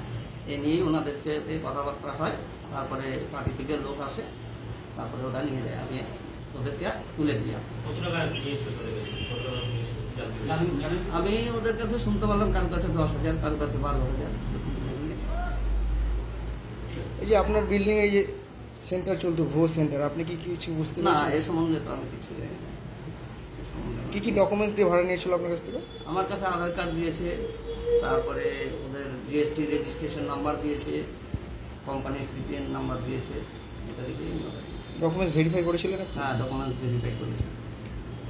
এ নিয়েই ওনাদের সাথে কথাবার্তা হয়। তারপরে পার্টি থেকে লোক আসে, তারপরে ওটা নিয়ে যায়, আমি ওদেরকে তুলে দিই। আমি ওদের কাছে শুনতে পারলাম কারোর কাছে 10,000, কারোর কাছে 12,000। এই যে আপনার বিল্ডিং এই যে সেন্টার চলতো ভুয়ো সেন্টার, আপনি কি কিছু বুঝতে না পারছেন? এ সম্বন্ধে তো আমি কিছু জানি না। কি কি ডকুমেন্টস দিয়ে ভাড়া নিয়েছিল আপনার কাছ থেকে? আমার কাছে আধার কার্ড দিয়েছে, তারপরে ওদের জিএসটি রেজিস্ট্রেশন নাম্বার দিয়েছে, কোম্পানির সিপিএন নাম্বার দিয়েছে, এটা দেখে ডকুমেন্টস ভেরিফাই করেছিলেন? হ্যাঁ ডকুমেন্টস ভেরিফাই করেছি।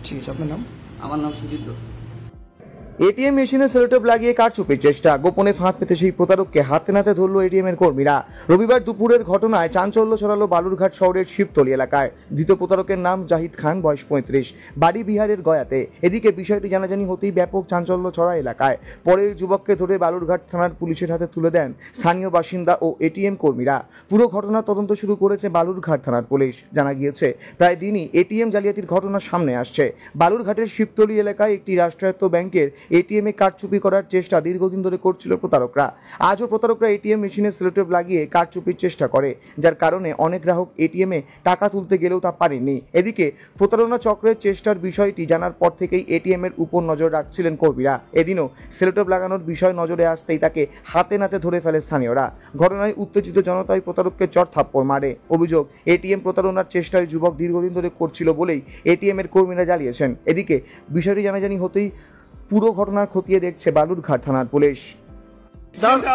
ঠিক আছে, আপনার নাম? আমার নাম সুজিত দত্ত। এটিএম মেশিনে সেলোটেপ লাগিয়ে কারচুপির চেষ্টা, গোপনে ফাঁদ পেতে সেই প্রতারককে হাতে নাতে ধরল এটিএম এর কর্মীরা। রবিবার দুপুরের ঘটনায় চাঞ্চল্য ছড়ালো বালুরঘাট শহরের শিবতলী এলাকায়। ধৃত প্রতারকের নাম জাহিদ খান, বয়স 35, বাড়ি বিহারের গয়াতে। এদিকে বিষয়টি জানাজানি হতেই ব্যাপক চাঞ্চল্য ছড়া এলাকায়। পরে ওই যুবককে ধরে বালুরঘাট থানার পুলিশের হাতে তুলে দেন স্থানীয় বাসিন্দা ও এটিএম কর্মীরা। পুরো ঘটনার তদন্ত শুরু করেছে বালুরঘাট থানার পুলিশ। জানা গিয়েছে প্রায় দিনই এটিএম জালিয়াতির ঘটনা সামনে আসছে। বালুরঘাটের শিবতলী এলাকায় একটি রাষ্ট্রায়ত্ত ব্যাংকের এটিএম এ কারচুপি করার চেষ্টা দীর্ঘদিন ধরে করছিল প্রতারকরা। আজও প্রতারকরা এটিএম মেশিনে সেলোটেপ লাগিয়ে কারচুপির চেষ্টা করে, যার কারণে অনেক গ্রাহক এটিএম এ টাকা তুলতে গেলেও তা পারেননি। এদিকে প্রতারণা চক্রের চেষ্টার বিষয়টি জানার পর থেকেই এটিএম এর উপর নজর রাখছিলেন কর্মীরা। এদিনও সেলোটেপ লাগানোর বিষয় নজরে আসতেই তাকে হাতে নাতে ধরে ফেলে স্থানীয়রা। ঘটনায় উত্তেজিত জনতাই প্রতারককে চড় থাপ্পড় মারে। অভিযোগ, এটিএম প্রতারণার চেষ্টায় যুবক দীর্ঘদিন ধরে করছিল বলেই এটিএম এর কর্মীরা জ্বালিয়েছেন। এদিকে বিষয়টি জানাজানি হতেই পুরো ঘটনা খতিয়ে দেখছে বালুরঘাট থানার পুলিশ।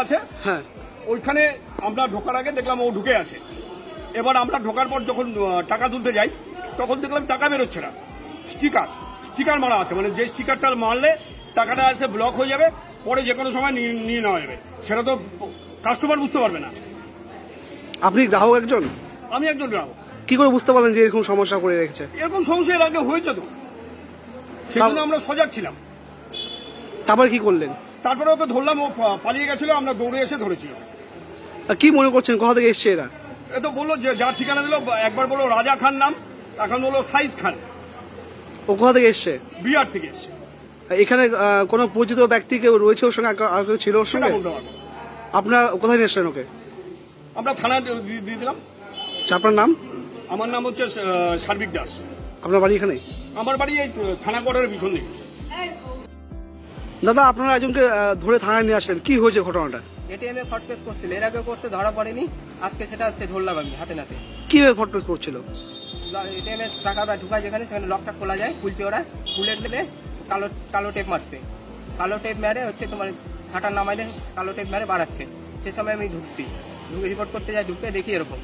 আছে হ্যাঁ, ওইখানে আমরা ঢোকার আগে দেখলাম ও ঢুকে আছে। এবার আমরা ঢোকার পর যখন টাকা তুলতে যাই তখন দেখলাম টাকা বেরোচ্ছে না, স্টিকার মারা আছে, মানে যে স্টিকারটা মারলে টাকাটা এসে ব্লক হয়ে যাবে, পরে যে কোনো সময় নিয়ে নেওয়া যাবে, সেটা তো কাস্টমার বুঝতে পারবে না। আপনি গ্রাহক একজন? আমি একজন গ্রাহক। কি করে বুঝতে পারলেন যে এরকম সমস্যা করে রেখেছে? এরকম সমস্যা এর আগে হয়েছে তো, সেজন্য আমরা সজাগ ছিলাম। তারপরে কি করলেন? তারপরে ওকে ধরলাম, ও পালিয়ে গেছিল, আমরা দৌড়ে এসে ধরেছি। কি মনে করছেন, কোথা থেকে এসছে এরা? এ তো বললো যে যার ঠিকানা দিল, একবার বললো রাজা খান নাম, এখন বললো সাইদ খান। ও কোথা থেকে এসছে? বিহার থেকে এসছে। এখানে কোনো পরিচিত ব্যক্তি কেউ রয়েছে ওর সঙ্গে, আর কেউ ছিল ওর সঙ্গে? বলতে পারবো। আপনার কোথায় নিয়ে এসছেন ওকে? আমরা থানায় দিয়ে দিলাম। আপনার নাম? আমার নাম হচ্ছে সার্বিক দাস। আপনার বাড়ি এখানে? আমার বাড়ি এই থানা কোয়ার্টারের পিছন দিকে। দাদা, আপনারা একজনকে ধরে থানায় নিয়ে আসলেন, কি হয়েছে ঘটনাটা? এটিএম এ ফট কেস করছিল, এর আগে করতে ধরা পড়েনি, আজকে সেটা হচ্ছে ধরলাম আমি হাতে নাতে। কিভাবে ফট কেস করছিল? এটিএম এর টাকা ঢুকায় যেখানে, সেখানে লকটা খোলা যায়, খুলছে ওরা, খুলে দিলে কালো টেপ মারছে, কালো টেপ মেরে হচ্ছে তোমার খাটা নামাইলে কালো টেপ মেরে বাড়াচ্ছে। সে সময় আমি ঢুকে রিপোর্ট করতে যাই, ঢুকে দেখি এরকম।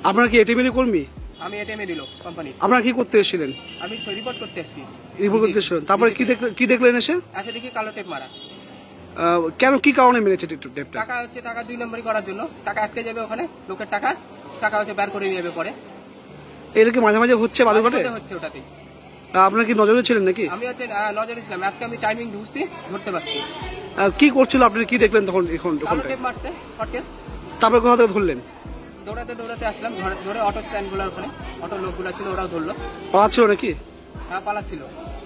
আপনার কি এটিএম এর কর্মী? আমি এটিএম এ দিল কোম্পানি। আপনারা কি করতে এসেছিলেন? আমি রিপোর্ট করতে এসেছি। রিপোর্ট করতে এসেছিলেন, তারপরে কি দেখলেন এসে? আচ্ছা, দেখি কালো টেপ মারা। কেন, কি কারণে মেরেছে টেপটা? টাকা হচ্ছে, টাকা 2 নম্বরই করার জন্য, টাকা আটকে যাবে ওখানে, লোকের টাকা হচ্ছে বের করে নিয়ে যাবে পরে। এটা কি মাঝে মাঝে হচ্ছে বালুরঘাটে? হচ্ছে ওটাতেই। আপনার কি নজরে ছিলেন নাকি? আমি হচ্ছে নজরে ছিলাম, আজকে আমি টাইমিং ঢুকছি, ধরতে পারছি। কি করছিল আপনি, কি দেখলেন তখন? এখন টেপ মারছে, ফট কেস। তারপরে কোথা থেকে ধরলেন? দৌড়াতে আসলাম, ধরে অটো স্ট্যান্ড গুলোর ওখানে অটো লোকগুলো ছিল, ওরাও ধরলো। পালাচ্ছিল নাকি? হ্যাঁ, পালাচ্ছিল।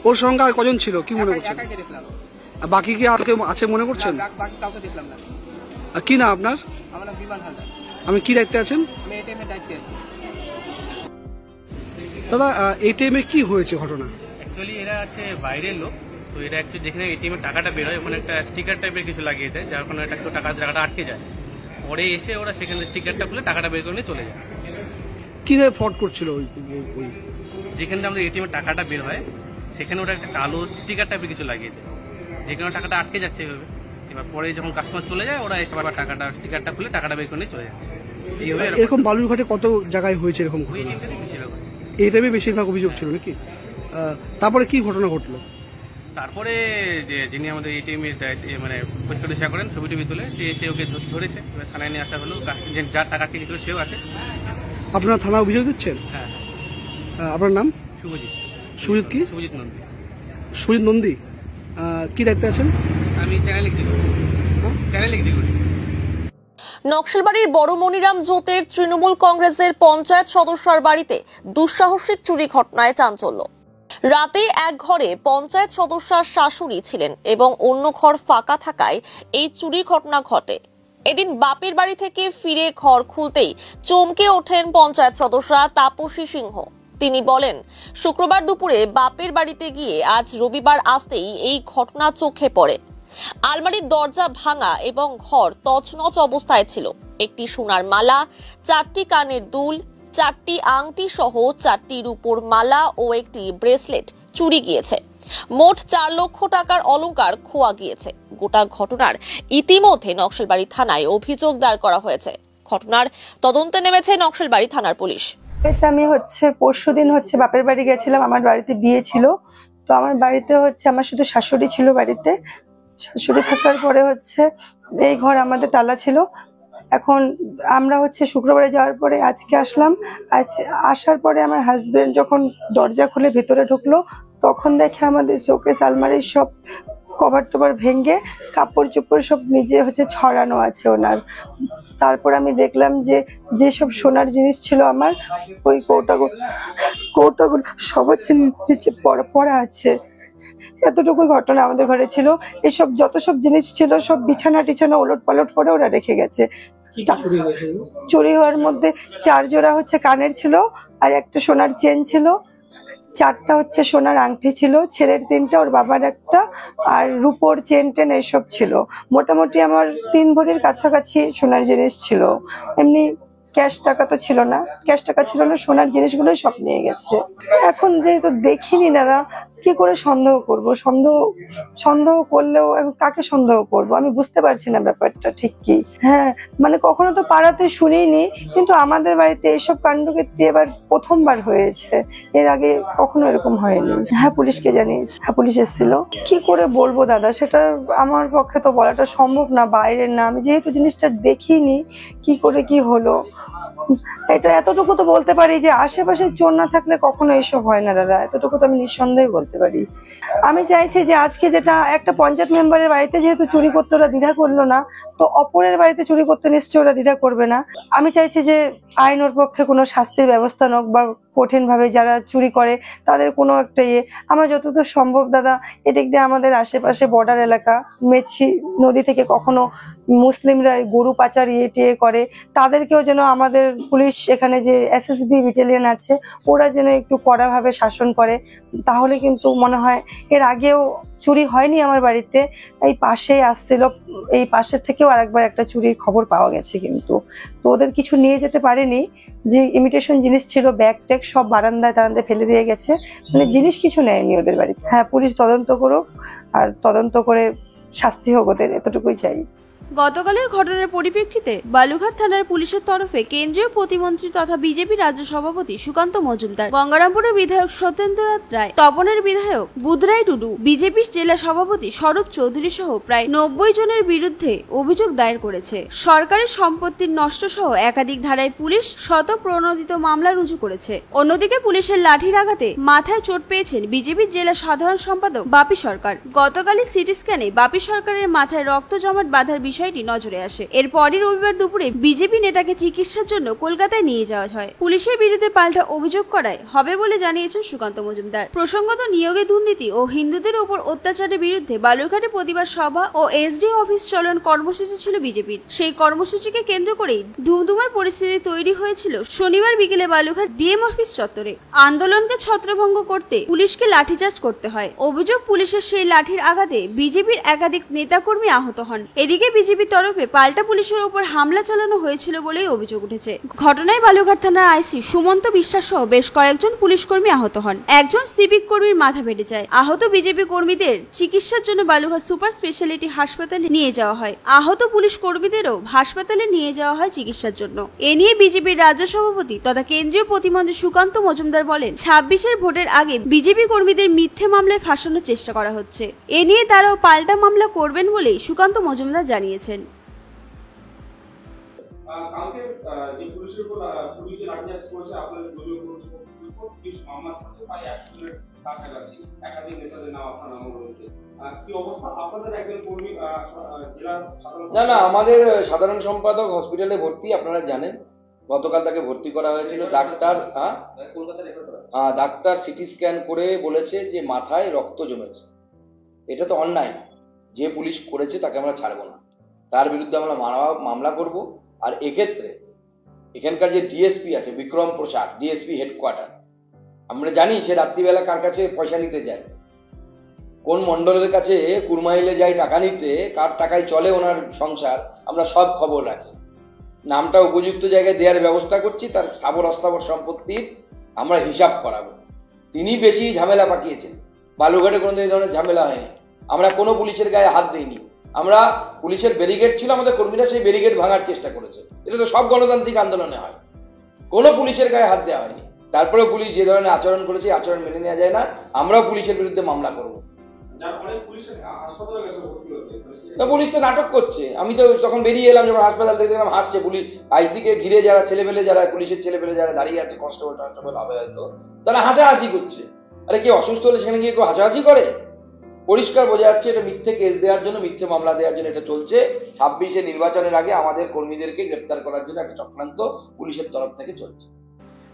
ওর সঙ্গে আর কজন ছিল, কি মনে করছেন? একাই দেখলাম। বাকি কি আর কেউ আছে মনে করছেন? বাকি কাউকে দেখলাম না। কি না আপনার? আমার নাম বিমান হালদার। আমি কি দায়িত্বে আছেন? আমি এটিএম এর দায়িত্বে আছি। দাদা, এটিএম এ কি হয়েছে ঘটনা? অ্যাকচুয়ালি এরা আছে বাইরের লোক, তো এটা অ্যাকচুয়ালি যেখানে এটিএম এর টাকাটা বের হয় ওখানে একটা স্টিকার টাইপের কিছু লাগিয়ে দেয়, যার কারণে টাকাটা আটকে যায়। পরে এসে ওরা সেখানে স্টিকারটা খুলে টাকাটা বের করে নিয়ে চলে যায়। কিভাবে ফ্রড করছিল? যেখানে আমাদের এটিএম এর টাকাটা বের হয় সেখানে ওরা একটা কালো স্টিকার টাইপের কিছু লাগিয়ে দেয়, যেখানে টাকাটা আটকে যাচ্ছে এইভাবে। এবার পরে যখন কাস্টমার চলে যায়, ওরা এসে আবার স্টিকারটা খুলে টাকাটা বের করে নিয়ে চলে যাচ্ছে। এরকম বালুরঘাটে কত জায়গায় হয়েছে এরকম? এইটাই বেশিরভাগ অভিযোগ ছিল নাকি? তারপরে কি ঘটনা ঘটলো? তারপরে যে যিনি আমাদের এটিএম এর মানে পরিষ্কার করেন, ছবি টবি তুলে সে ওকে ধরেছে, থানায় নিয়ে আসা হলো। যার টাকা কিনেছিল সেও আছে। আপনারা থানা অভিযোগ দিচ্ছেন? হ্যাঁ। আপনার নাম? শুভজিৎ। সুজিত কি? সুজিত নন্দী। সুজিত নন্দী, কি দায়িত্বে আছেন? আমি চ্যানেল লিখতে করি। নকশালবাড়ির বড় মনিরাম জোতের তৃণমূল কংগ্রেসের পঞ্চায়েত সদস্যর বাড়িতে দুঃসাহসিক চুরি ঘটনায় চাঞ্চল্য। রাতে এক ঘরে পঞ্চায়েত সদস্যার শাশুড়ি ছিলেন এবং অন্য ঘর ফাঁকা থাকায় এই চুরি ঘটনা ঘটে। এদিন বাপের বাড়ি থেকে ফিরে ঘর খুলতেই চমকে ওঠেন পঞ্চায়েত সদস্য তাপসী সিংহ। তিনি বলেন, শুক্রবার দুপুরে বাপের বাড়িতে গিয়ে আজ রবিবার আসতেই এই ঘটনা চোখে পড়ে। আলমারির দরজা ভাঙা এবং ঘর তছনছ অবস্থায় ছিল। একটি সোনার মালা, 4টি কানের দুল, 4টি আংটি সহ 4টি রূপোর মালা ও একটি ব্রেসলেট চুরি গিয়েছে। মোট 4 লক্ষ টাকার অলংকার খোয়া গিয়েছে। গোটা ঘটনার ইতিমধ্যে নকশালবাড়ি থানায় অভিযোগ দায়ের করা হয়েছে। ঘটনার তদন্তে নেমেছে নকশালবাড়ি থানার পুলিশ। আমি পরশুদিন বাপের বাড়ি গেছিলাম, আমার বাড়িতে বিয়ে ছিল। তো আমার বাড়িতে আমার শুধু শাশুড়ি ছিল বাড়িতে। শাশুড়ি থাকার পরে এই ঘর আমাদের তালা ছিল। এখন আমরা শুক্রবারে যাওয়ার পরে আজকে আসলাম। আসার পরে আমার হাজবেন্ড যখন দরজা খুলে ভেতরে ঢুকলো, তখন দেখে আমাদের শোকেস আলমারির সব কভার টভার ভেঙে কাপড় চোপড় সব নিজে ছড়ানো আছে ওনার। তারপর আমি দেখলাম যে সব সোনার জিনিস ছিল আমার, ওই কৌটাগুলো সব নিচে পড়া আছে। এতটুকু ঘটনা আমাদের ঘরে ছিল। এসব যত সব জিনিস ছিল সব বিছানা টিছানা ওলট পালট করে ওরা রেখে গেছে। চুরি হওয়ার মধ্যে 4 জোড়া কানের ছিল, আর একটা সোনার চেন ছিল, 4টা সোনার আংটি ছিল, ছেলের 3টা, ওর বাবার 1টা, আর রূপোর চেন টেন এসব ছিল। মোটামুটি আমার 3 ভরির কাছাকাছি সোনার জিনিস ছিল। এমনি ক্যাশ টাকা তো ছিল না, সোনার জিনিসগুলোই সব নিয়ে গেছে। এখন যেহেতু দেখিনি দাদা, কি করে সন্দেহ করব? সন্দেহ করলেও কাকে সন্দেহ করব আমি বুঝতে পারছি না ব্যাপারটা ঠিক কি। হ্যাঁ, কখনো তো পাড়াতে শুনিনি, কিন্তু আমাদের বাড়িতে এসব কাণ্ডকীর্তি এবার প্রথমবার হয়েছে। এর আগে কখনো এরকম হয়নি। হ্যাঁ, পুলিশকে জানিয়েছি। হ্যাঁ, পুলিশ এসেছিল। কি করে বলবো দাদা, সেটা আমার পক্ষে তো বলাটা সম্ভব না, বাইরের না। আমি যেহেতু জিনিসটা দেখিনি, কি করে কি হলো এটা এতটুকু তো বলতে পারি যে আশেপাশে চোর না থাকলে কখনো এসব হয় না দাদা, এতটুকু তো আমি নিঃসন্দেহে বলতে পারি। আমি চাইছি যে আজকে যেটা একটা পঞ্চায়েত মেম্বারের বাড়িতে যেহেতু চুরি করতে ওরা দ্বিধা করলো না, তো অপরের বাড়িতে চুরি করতে নিশ্চয়ই ওরা দ্বিধা করবে না। আমি চাইছি যে আইন ওর পক্ষে কোনো শাস্তির ব্যবস্থা হোক, বা কঠিন ভাবে যারা চুরি করে তাদের কোনো একটা আমার যতদূর সম্ভব দাদা, এদিক দিয়ে আমাদের আশেপাশে বর্ডার এলাকা, মেছি নদী থেকে কখনো মুসলিমরা গরু পাচার টিয়ে করে, তাদেরকেও যেন আমাদের পুলিশ এখানে যে SSB ব্যাটালিয়ন আছে ওরা যেন একটু কড়াভাবে শাসন করে, তাহলে কিন্তু মনে হয়। এর আগেও চুরি হয়নি আমার বাড়িতে, এই পাশেই আসছিল, এই পাশের থেকেও আরেকবার একটা চুরির খবর পাওয়া গেছে, কিন্তু তো ওদের কিছু নিয়ে যেতে পারেনি। যে ইমিটেশন জিনিস ছিল, ব্যাগ ট্যাগ সব বারান্দায় ফেলে দিয়ে গেছে, জিনিস কিছু নেয়নি ওদের বাড়িতে। হ্যাঁ, পুলিশ তদন্ত করুক, আর তদন্ত করে শাস্তি হোক ওদের, এতটুকুই চাই। গতকালের ঘটনার পরিপ্রেক্ষিতে বালুরঘাট থানার পুলিশের তরফে কেন্দ্রীয় প্রতিমন্ত্রী তথা বিজেপি রাজ্য সভাপতি সুকান্ত মজুমদার, গঙ্গারামপুরের বিধায়ক সত্যেন্দ্রনাথ রায়, তপনের বিধায়ক বুধরাই টুডু, বিজেপি জেলা সভাপতি স্বরূপ চৌধুরী সহ প্রায় 90 জনের বিরুদ্ধে অভিযোগ দায়ের করেছে। সরকারি সম্পত্তির নষ্ট সহ একাধিক ধারায় পুলিশ শতপ্রণোদিত মামলা রুজু করেছে। অন্যদিকে পুলিশের লাঠির আঘাতে মাথায় চোট পেয়েছেন বিজেপির জেলা সাধারণ সম্পাদক বাপি সরকার। গতকালই সিটি স্ক্যানে বাপি সরকারের মাথায় রক্ত জমাট বাঁধার বিষয়টি নজরে আসে। এরপরই রবিবার দুপুরে বিজেপি নেতাকে চিকিৎসার জন্য কলকাতায় নিয়ে যাওয়া হয়। পুলিশের বিরুদ্ধে পাল্টা অভিযোগ করায় হবে বলে জানিয়েছেন সুকান্ত মজুমদার। প্রসঙ্গত নিয়োগে দুর্নীতি ও হিন্দুদের উপর অত্যাচারের বিরুদ্ধে বালুরঘাটে প্রতিবাদ সভা ও এসডি অফিস চলন কর্মসূচি ছিল বিজেপির। সেই কর্মসূচিকে কেন্দ্র করেই ধুমধুমার পরিস্থিতি তৈরি হয়েছিল শনিবার বিকেলে বালুরঘাট ডিএম অফিস চত্বরে। আন্দোলনকে ছত্রভঙ্গ করতে পুলিশকে লাঠিচার্জ করতে হয়। অভিযোগ, পুলিশের সেই লাঠির আঘাতে বিজেপির একাধিক নেতাকর্মী আহত হন। এদিকে বিজেপির তরফে পাল্টা পুলিশের উপর হামলা চালানো হয়েছিল বলেই অভিযোগ উঠেছে। ঘটনায় বালুরঘাট থানার আইসি সুমন্ত বিশ্বাস সহ বেশ কয়েকজন পুলিশ কর্মী আহত হন। একজন সিভিক কর্মীর মাথা ফেটে যায়। আহত বিজেপি কর্মীদের চিকিৎসার জন্য বালুরঘাট সুপার স্পেশালিটি হাসপাতালে নিয়ে যাওয়া হয়। আহত পুলিশ কর্মীদেরও হাসপাতালে নিয়ে যাওয়া হয় চিকিৎসার জন্য। এ নিয়ে বিজেপির রাজ্য সভাপতি তথা কেন্দ্রীয় প্রতিমন্ত্রী সুকান্ত মজুমদার বলেন, 26-এর ভোটের আগে বিজেপি কর্মীদের মিথ্যে মামলায় ফাঁসানোর চেষ্টা করা হচ্ছে। এ নিয়ে তারাও পাল্টা মামলা করবেন বলেই সুকান্ত মজুমদার জানিয়েছেন। কালকে যে পুলিশের উপর পুলিশ যে লাঠিচার্জ করেছে, আপনাদের দলীয় পুলিশ মামলা করছে প্রায় 100 জনের কাছাকাছি, একাধিক নেতাদের নাম আপনার নামও রয়েছে। কি অবস্থা আপনাদের একজন কর্মী জেলার সাধারণ? না, আমাদের সাধারণ সম্পাদক হসপিটালে ভর্তি, আপনারা জানেন। গতকাল তাকে ভর্তি করা হয়েছিল। ডাক্তার সিটি স্ক্যান করে বলেছে যে মাথায় রক্ত জমেছে। এটা তো অন্যায়, যে পুলিশ করেছে তাকে আমরা ছাড়বো না, তার বিরুদ্ধে আমরা মামলা করব। আর এক্ষেত্রে এখানকার যে ডিএসপি আছে বিক্রম প্রসাদ, ডিএসপি হেডকোয়ার্টার, আমরা জানি সে রাত্রিবেলা কার কাছে পয়সা নিতে যায়, কোন মন্ডলের কাছে কুরমাইলে যায় টাকা নিতে, কার টাকায় চলে ওনার সংসার, আমরা সব খবর রাখি। নামটা উপযুক্ত জায়গায় দেওয়ার ব্যবস্থা করছি, তার স্থাবর অস্থাবর সম্পত্তির আমরা হিসাব করাবো। তিনি বেশি ঝামেলা পাকিয়েছেন, বালুঘাটে কোনোদিন এই ধরনের ঝামেলা হয়নি। আমরা কোনো পুলিশের গায়ে হাত দিইনি। আমরা পুলিশের ব্যারিকেড ছিল, আমাদের কর্মীরা সেই ব্যারিকেড ভাঙার চেষ্টা করেছে। এটা তো সব গণতান্ত্রিক আন্দোলনে হয়, কোনো পুলিশের গায়ে হাত দেওয়া হয়নি। তারপরে পুলিশ যে ধরনের আচরণ করেছে, আচরণ মেনে নেওয়া যায় না। আমরাও পুলিশের বিরুদ্ধে মামলা করব। পুলিশ তো নাটক করছে। আমি তো যখন বেরিয়ে এলাম, যখন হাসপাতাল থেকে দেখলাম হাসছে পুলিশ, আইসিকে ঘিরে যারা ছেলেপেলে, যারা পুলিশের ছেলেপেলে যারা দাঁড়িয়ে আছে, কনস্টেবল হবে হয়তো, তারা হাসাহাসি করছে। আরে কেউ অসুস্থ হলে সেখানে গিয়ে কেউ হাসাহাসি করে? পরিষ্কার বোঝা যাচ্ছে এটা মিথ্যে কেস দেওয়ার জন্য, মিথ্যে মামলা দেওয়ার জন্য এটা চলছে। 26-এ নির্বাচনের আগে আমাদের কর্মীদেরকে গ্রেপ্তার করার জন্য একটা চক্রান্ত পুলিশের তরফ থেকে চলছে।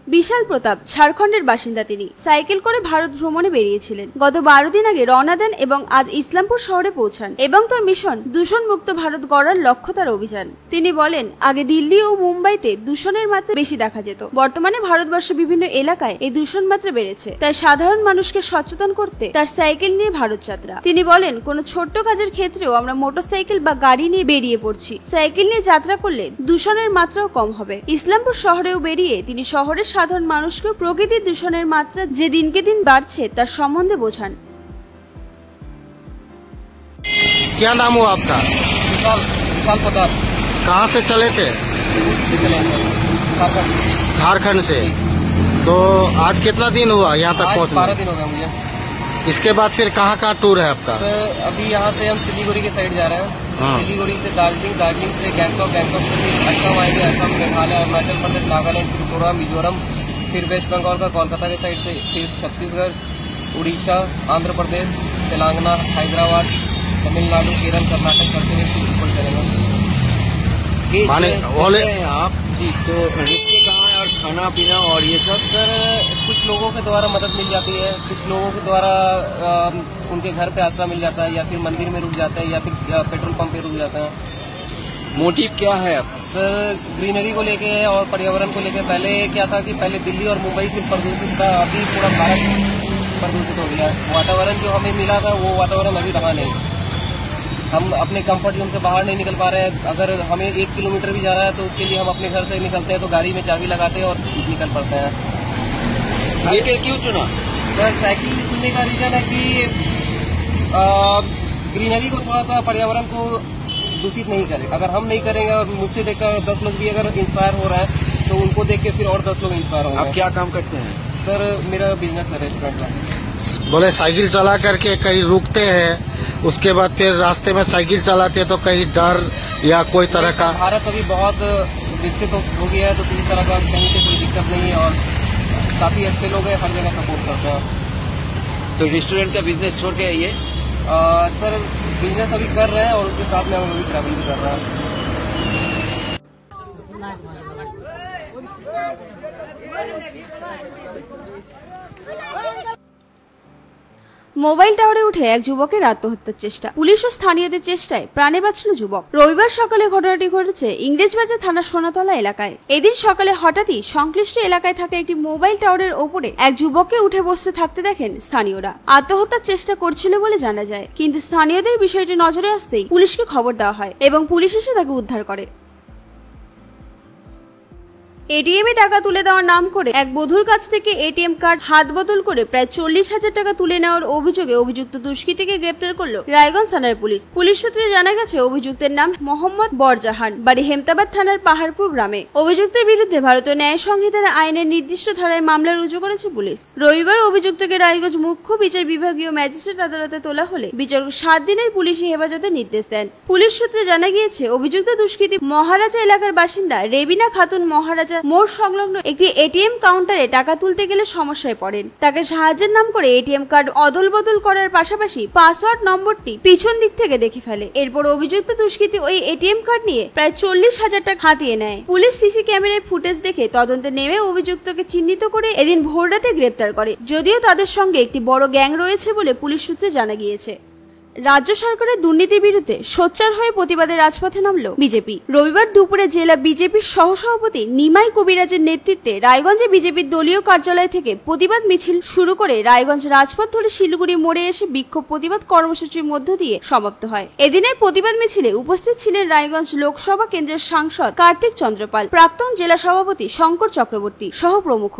বিশাল প্রতাপ ঝাড়খণ্ডের বাসিন্দা। তিনি সাইকেল করে ভারত ভ্রমণে বেরিয়েছিলেন। গত 12 দিন আগে রওনা দেন এবং আজ ইসলামপুর শহরে পৌঁছান এবং তার মিশন দূষণ মুক্ত ভারত গড়ার লক্ষ্য তার অভিযান। তিনি বলেন, আগে দিল্লি ও মুম্বাইতে দূষণের মাত্রা বেশি দেখা যেত, বর্তমানে ভারতবর্ষের বিভিন্ন এলাকায় এই দূষণ মাত্রা বেড়েছে। তাই সাধারণ মানুষকে সচেতন করতে তার সাইকেল নিয়ে ভারত যাত্রা। তিনি বলেন, কোনো ছোট্ট কাজের ক্ষেত্রেও আমরা মোটরসাইকেল বা গাড়ি নিয়ে বেরিয়ে পড়ছি। সাইকেল নিয়ে যাত্রা করলে দূষণের মাত্রাও কম হবে। ইসলামপুর শহরেও বেরিয়ে তিনি শহরের সাধারণ মানুষকে প্রকৃতির দূষণের মাত্রা যে দিনকে দিন বাড়ছে তার সম্বন্ধে বোঝান। क्या नाम हुआ आपका? कहाँ से चले थे? झारखंड से। तो आज कितना दिन हुआ यहाँ तक पहुँचने? 12 दिन हो गया मुझे। इसके बाद फिर कहाँ कहाँ टूर है आपका? तो अभी यहाँ से हम सिलीगुड़ी के साइड जा रहे हैं। सिलीगुड़ी से दार्जिलिंग, दार्जिलिंग से गैंगटॉक, गैंगटॉक से फिर असम आएंगे, असम, मेघालय, अरुणाचल प्रदेश, नागालैंड, त्रिपुरा, मिजोरम, फिर वेस्ट बंगाल का कोलकाता के साइड से, फिर छत्तीसगढ़, उड़ीसा, आंध्र प्रदेश, तेलंगाना, हैदराबाद, तमिलनाडु, केरल, कर्नाटक करते हुए फिर ऊपर चलेगा। आप जी, तो रहते कहाँ है और खाना पीना और ये सब? सर, कुछ लोगों के द्वारा मदद मिल जाती है, कुछ लोगों के द्वारा उनके घर पे आसरा मिल जाता है, या फिर मंदिर में रुक जाते हैं, या फिर पेट्रोल पंप पे रुक जाते हैं। मोटिव क्या है आप? सर, ग्रीनरी को लेके और पर्यावरण को लेके। पहले क्या था कि पहले दिल्ली और मुंबई सिर्फ प्रदूषित था, अभी पूरा भारत प्रदूषित हो गया। वातावरण जो हमें मिला था वो वातावरण अभी रहा नहीं। हम अपने कंफर्ट जोन से बाहर नहीं निकल पा रहे हैं। अगर हमें 1 किलोमीटर भी जाना है तो उसके लिए हम अपने घर से निकलते हैं तो गाड़ी में चाबी लगाते हैं और निकल पड़ते हैं। साइकिल क्यों चुना? सर, साइकिल चुनने का रीजन है कि ग्रीनरी को थोड़ा सा, पर्यावरण को दूषित नहीं करे। अगर हम नहीं करेंगे और मुझसे देखकर 10 लोग भी अगर इंस्पायर हो रहा है तो उनको देख के फिर और 10 लोग इंस्पायर होंगे। आप क्या काम करते हैं? सर, मेरा बिजनेस है रेस्टोरेंट का। बोले साइकिल चला करके कहीं रुकते हैं, उसके बाद फिर रास्ते में साइकिल चलाते हैं तो कहीं डर या कोई तरह का? भारत अभी बहुत विकसित हो गया है तो किसी तरह का कहीं से कोई दिक्कत नहीं है और काफी अच्छे लोग हैं, हर जगह सपोर्ट करते हैं। तो रेस्टोरेंट का बिजनेस छोड़ के आइए? सर, बिजनेस अभी कर रहे हैं और उसके साथ में हम अभी ट्रैवल भी कर रहे हैं। মোবাইল টাওয়ারে উঠে এক যুবকের আত্মহত্যার চেষ্টা। পুলিশ ও স্থানীয়দের চেষ্টায় প্রাণে বাঁচল যুবক। রবিবার সকালে ঘটনাটি ঘটেছে ইংরেজবাজার থানার সোনাতলা এলাকায়। এদিন সকালে হঠাৎই সংশ্লিষ্ট এলাকায় থাকা একটি মোবাইল টাওয়ারের ওপরে এক যুবককে উঠে বসতে থাকতে দেখেন স্থানীয়রা। আত্মহত্যার চেষ্টা করছিল বলে জানা যায়, কিন্তু স্থানীয়দের বিষয়টি নজরে আসতেই পুলিশকে খবর দেওয়া হয় এবং পুলিশ এসে তাকে উদ্ধার করে। এটিএম এ টাকা তুলে দেওয়ার নাম করে এক বধূর কাছ থেকে এটিএম কার্ড হাত বদল করে প্রায় 40,000 টাকা তুলে নেওয়ার অভিযোগে অভিযুক্ত দুষ্কৃতীকে গ্রেপ্তার করল রায়গঞ্জ থানার পুলিশ। পুলিশ সূত্রে জানা গেছে অভিযুক্তের নাম মোহাম্মদ বরজাহান, বাড়ি হেমতাবাদ থানার পাহাড়পুর গ্রামে। অভিযুক্তের বিরুদ্ধে ভারতীয় ন্যায় সংহিতার আইনের নির্দিষ্ট ধারায় মামলা রুজু করেছে পুলিশ। রবিবার অভিযুক্তকে রায়গঞ্জ মুখ্য বিচার বিভাগীয় ম্যাজিস্ট্রেট আদালতে তোলা হলে বিচারক 7 দিনের পুলিশি হেফাজতের নির্দেশ দেন। পুলিশ সূত্রে জানা গিয়েছে অভিযুক্ত দুষ্কৃতী মহারাজা এলাকার বাসিন্দা রেবিনা খাতুন মহারাজা মোড় সংলগ্ন একটি এটিএম কাউন্টারে টাকা তুলতে গেলে সমস্যায় পড়েন। তাকে সাহায্যের নাম করে এটিএম কার্ড অদল বদল করার পাশাপাশি পাসওয়ার্ড নম্বরটি পিছন দিক থেকে দেখে ফেলে। এরপর অভিযুক্ত দুষ্কৃতী ওই এটিএম কার্ড নিয়ে প্রায় 40,000 টাকা হাতিয়ে নেয়। পুলিশ সিসি ক্যামেরায় ফুটেজ দেখে তদন্তে নেমে অভিযুক্তকে চিহ্নিত করে এদিন ভোররাতে গ্রেপ্তার করে, যদিও তাদের সঙ্গে একটি বড় গ্যাং রয়েছে বলে পুলিশ সূত্রে জানা গিয়েছে। রাজ্য সরকারের দুর্নীতির বিরুদ্ধে সোচ্চার হয়ে প্রতিবাদে রাজপথে নামল বিজেপি। রবিবার দুপুরে জেলা বিজেপির সহসভাপতি নিমাই কবিরাজের নেতৃত্বে রায়গঞ্জে বিজেপির দলীয় কার্যালয় থেকে প্রতিবাদ মিছিল শুরু করে রায়গঞ্জ রাজপথ ধরে শিলিগুড়ি মোড়ে এসে বিক্ষোভ প্রতিবাদ কর্মসূচির মধ্য দিয়ে সমাপ্ত হয়। এদিনের প্রতিবাদ মিছিলে উপস্থিত ছিলেন রায়গঞ্জ লোকসভা কেন্দ্রের সাংসদ কার্তিক চন্দ্রপাল, প্রাক্তন জেলা সভাপতি শঙ্কর চক্রবর্তী সহ প্রমুখ।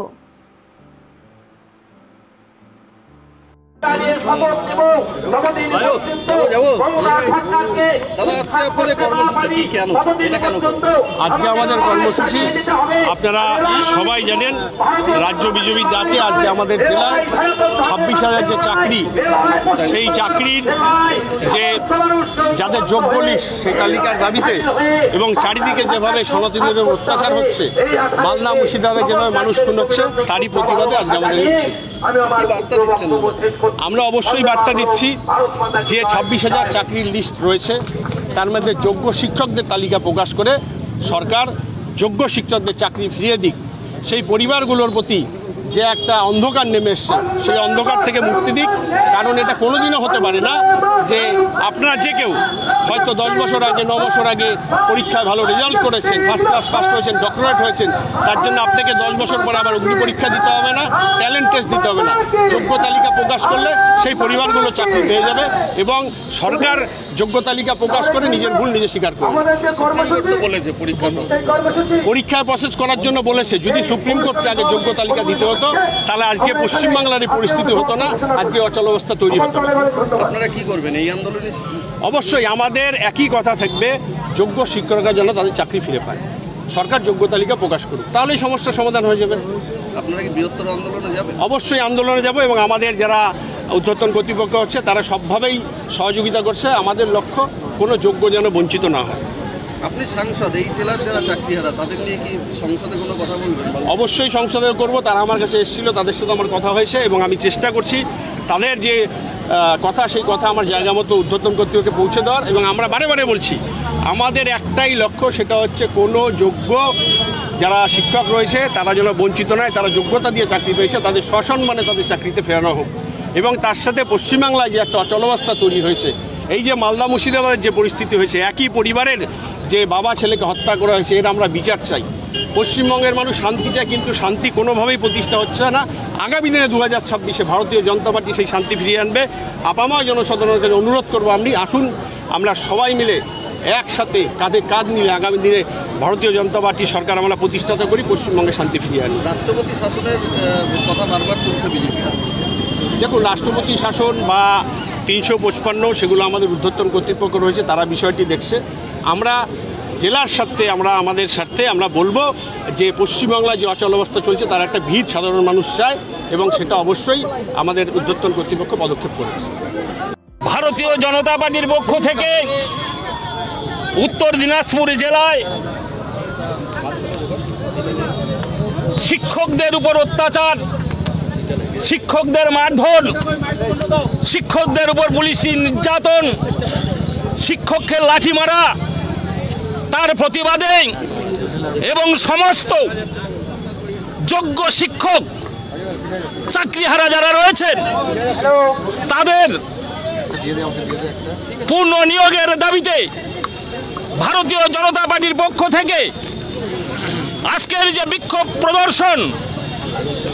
আজকে আমাদের কর্মসূচি আপনারা সবাই জানেন, রাজ্য বিজেপির ডাকে আজকে আমাদের জেলায় 26,000 যে চাকরি, সেই চাকরির যে যাদের যোগ্য লিস্ট সেই তালিকার দাবিতে এবং চারিদিকে যেভাবে সনাতনীদের অত্যাচার হচ্ছে, মালদা মুর্শিদাবাদে যেভাবে মানুষ খুন হচ্ছে, তারই প্রতিবাদে আজকে আমাদের আমরা অবশ্যই বার্তা দিচ্ছি যে 26,000 চাকরির লিস্ট রয়েছে, তার মধ্যে যোগ্য শিক্ষকদের তালিকা প্রকাশ করে সরকার যোগ্য শিক্ষকদের চাকরি ফিরিয়ে দিক। সেই পরিবারগুলোর প্রতি যে একটা অন্ধকার নেমে এসছে, সেই অন্ধকার থেকে মুক্তি দিক। কারণ এটা কোনোদিনও হতে পারে না যে আপনারা যে কেউ হয়তো 10 বছর আগে 9 বছর আগে পরীক্ষায় ভালো রেজাল্ট করেছেন, ফার্স্ট ক্লাস পাস করেছেন, ডক্টরেট হয়েছেন, তার জন্য আপনাকে 10 বছর পরে আবার অগ্নি পরীক্ষা দিতে হবে না, ট্যালেন্ট টেস্ট দিতে হবে না। যোগ্য তালিকা প্রকাশ করলে সেই পরিবারগুলো চাকরি পেয়ে যাবে এবং সরকার যোগ্য তালিকা প্রকাশ করে নিজের ভুল নিজে স্বীকার করবে। বলেছে পরীক্ষায় প্রসেস করার জন্য বলেছে, যদি সুপ্রিম কোর্টকে আগে যোগ্য তালিকা দিতে হতো তাহলে আজকে পশ্চিমবাংলার এই পরিস্থিতি হতো না, আজকে অচল অবস্থা তৈরি হতো না। আপনারা কি করবেন এই আন্দোলনে? অবশ্যই আমাদের একই কথা থাকবে, যোগ্য শিক্ষকরা যেন তাদের চাকরি ফিরে পায়, সরকার যোগ্য তালিকা প্রকাশ করুক, তাহলেই সমস্যার সমাধান হয়ে যাবে। আপনারা কি বৃহত্তর আন্দোলনে যাবেন? অবশ্যই আন্দোলনে যাব এবং আমাদের যারা ঊর্ধ্বতন কর্তৃপক্ষ হচ্ছে তারা সবভাবেই সহযোগিতা করছে। আমাদের লক্ষ্য কোনো যোগ্য যেন বঞ্চিত না হয়। আপনি সাংসদ, এই জেলার যারা চাকরিহারা তাদের নিয়ে কি সংসদে কোনো কথা বলবেন? অবশ্যই সংসদে করব, তারা আমার কাছে এসেছিল, তাদের সাথে আমার কথা হয়েছে এবং আমি চেষ্টা করছি তাদের যে কথা, সেই কথা আমার জায়গা মতো ঊর্ধ্বতন কর্তৃপক্ষকে পৌঁছে দেওয়ার। এবং আমরা বারে বারে বলছি আমাদের একটাই লক্ষ্য, সেটা হচ্ছে কোনো যোগ্য যারা শিক্ষক রয়েছে তারা যেন বঞ্চিত নয়, তারা যোগ্যতা দিয়ে চাকরি পেয়েছে তাদের সসম্মানে তাদের চাকরিতে ফেরানো হোক। এবং তার সাথে পশ্চিমবাংলায় যে একটা অচলাবস্থা তৈরি হয়েছে, এই যে মালদা মুর্শিদাবাদের যে পরিস্থিতি হয়েছে, একই পরিবারের যে বাবা ছেলেকে হত্যা করা হয়েছে, এর আমরা বিচার চাই। পশ্চিমবঙ্গের মানুষ শান্তি চায়, কিন্তু শান্তি কোনোভাবেই প্রতিষ্ঠা হচ্ছে না। আগামী দিনে 2026-এ ভারতীয় জনতা পার্টি সেই শান্তি ফিরিয়ে আনবে। আপামর জনসাধারণের কাছে অনুরোধ করবো, আপনি আসুন আমরা সবাই মিলে একসাথে কাঁধে কাঁধ মিলে আগামী দিনে ভারতীয় জনতা পার্টি সরকার আমরা প্রতিষ্ঠাত করি, পশ্চিমবঙ্গে শান্তি ফিরিয়ে আনি। রাষ্ট্রপতি শাসনের কথা বারবার করছে বিজেপি। দেখুন, রাষ্ট্রপতি শাসন বা 355 সেগুলো আমাদের ঊর্ধ্বতন কর্তৃপক্ষ রয়েছে, তারা বিষয়টি দেখছে। আমরা জেলার স্বার্থে, আমরা আমাদের স্বার্থে আমরা বলবো যে পশ্চিমবাংলায় যে অচল অবস্থা চলছে তার একটা ভিড় সাধারণ মানুষ চায় এবং সেটা অবশ্যই আমাদের ঊর্ধ্বতন কর্তৃপক্ষ পদক্ষেপ করবে। ভারতীয় জনতা পার্টির পক্ষ থেকে উত্তর দিনাজপুর জেলায় শিক্ষকদের উপর অত্যাচার, শিক্ষকদের মারধর, শিক্ষকদের উপর পুলিশি নির্যাতন, শিক্ষককে লাঠি মারা, তার প্রতিবাদে এবং সমস্ত যোগ্য শিক্ষক চাকরিহারা যারা রয়েছেন তাদের পূর্ণ নিয়োগের দাবিতে ভারতীয় জনতা পার্টির পক্ষ থেকে আজকের যে বিক্ষোভ প্রদর্শন,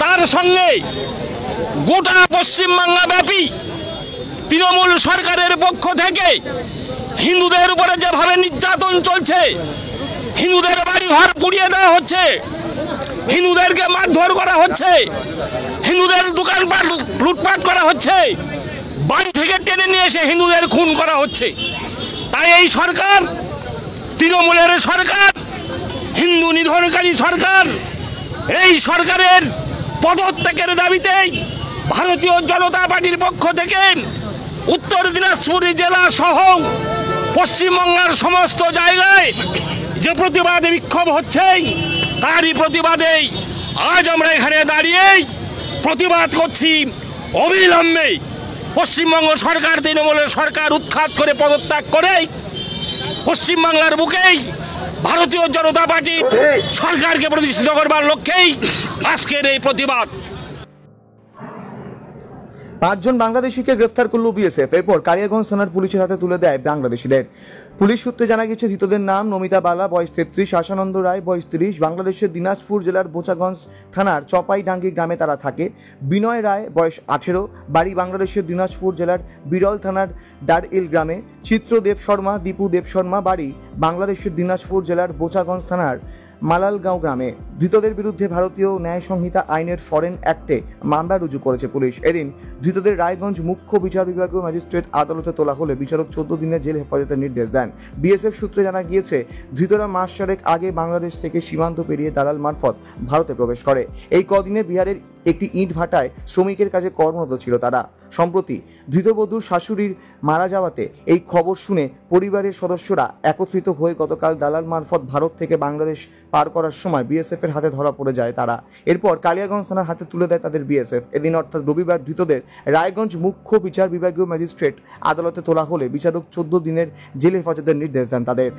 তার সঙ্গে গোটা পশ্চিমবাংলা ব্যাপী তৃণমূল সরকারের পক্ষ থেকে হিন্দুদের উপরে যেভাবে নির্যাতন চলছে, হিন্দুদের বাড়ি ঘর পুড়িয়ে দেওয়া হচ্ছে, হিন্দুদেরকে মারধর করা হচ্ছে, হিন্দুদের দোকানপাট লুটপাট করা হচ্ছে, বাড়ি থেকে টেনে নিয়ে এসে হিন্দুদের খুন করা হচ্ছে। তাই এই সরকার, তৃণমূলের সরকার, হিন্দু নিধনকারী সরকার, এই সরকারের পদত্যাগের দাবিতে ভারতীয় জনতা পার্টির পক্ষ থেকে উত্তর দিনাজপুর জেলা সহ পশ্চিমবঙ্গের সমস্ত জায়গায় যে প্রতিবাদ বিক্ষোভ হচ্ছে, তারই প্রতিবাদে আজ আমরা এখানে দাঁড়িয়ে প্রতিবাদ করছি। অবিলম্বে পশ্চিমবঙ্গ সরকার, তৃণমূলের সরকার উৎখাত করে পদত্যাগ করে পশ্চিমবাংলার বুকেই ভারতীয় জনতা পার্টি সরকারকে প্রতিষ্ঠিত করবার লক্ষ্যেই আজকের এই প্রতিবাদ। পাঁচজন বাংলাদেশিকে গ্রেফতার করল বিএসএফ। এরপর কালিয়াগঞ্জ থানার পুলিশের হাতে তুলে দেয় বাংলাদেশিদের। পুলিশ সূত্রে জানা গেছে ধৃতদের নাম নমিতা বালা বয়স 33, আশানন্দ রায় বয়স 30, বাংলাদেশের দিনাজপুর জেলার বোচাগঞ্জ থানার চপাইডাঙ্গি গ্রামে তারা থাকে। বিনয় রায় বয়স 18, বাড়ি বাংলাদেশের দিনাজপুর জেলার বিরল থানার ডারইল গ্রামে। চিত্র দেব শর্মা, দীপু দেব শর্মা বাড়ি বাংলাদেশের দিনাজপুর জেলার বোচাগঞ্জ থানার মালালগাঁও গ্রামে। ধৃতদের বিরুদ্ধে ভারতীয় ন্যায় সংহিতা আইনের ফরেন অ্যাক্টে মামলা রুজু করেছে পুলিশ। এদিন ধৃতদের রায়গঞ্জ মুখ্য বিচার বিভাগীয় ম্যাজিস্ট্রেট আদালতে তোলা হলে বিচারক 14 দিনের জেল হেফাজতের নির্দেশ দেন। বিএসএফ সূত্রে জানা গিয়েছে ধৃতরা মাস 4 আগে বাংলাদেশ থেকে সীমান্ত পেরিয়ে দালাল মারফত ভারতে প্রবেশ করে। এই কদিনে বিহারের একটি ইট ভাটায় শ্রমিকের কাজে কর্মরত ছিল তারা। সম্প্রতি ধৃতবধূর শাশুড়ির মারা যাওয়াতে এই খবর শুনে পরিবারের সদস্যরা একত্রিত হয়ে গতকাল দালাল মারফত ভারত থেকে বাংলাদেশ পার করার সময় বিএসএফ এর হাতে ধরা পড়ে যায় তারা। এরপর কালিয়াগঞ্জ থানার হাতে তুলে দেয় তাদের বিএসএফ। এদিন অর্থাৎ রবিবার ধৃতদের রায়গঞ্জ মুখ্য বিচার বিভাগীয় ম্যাজিস্ট্রেট আদালতে তোলা হলে বিচারক 14 দিনের জেল হেফাজতের নির্দেশ দেন তাদের।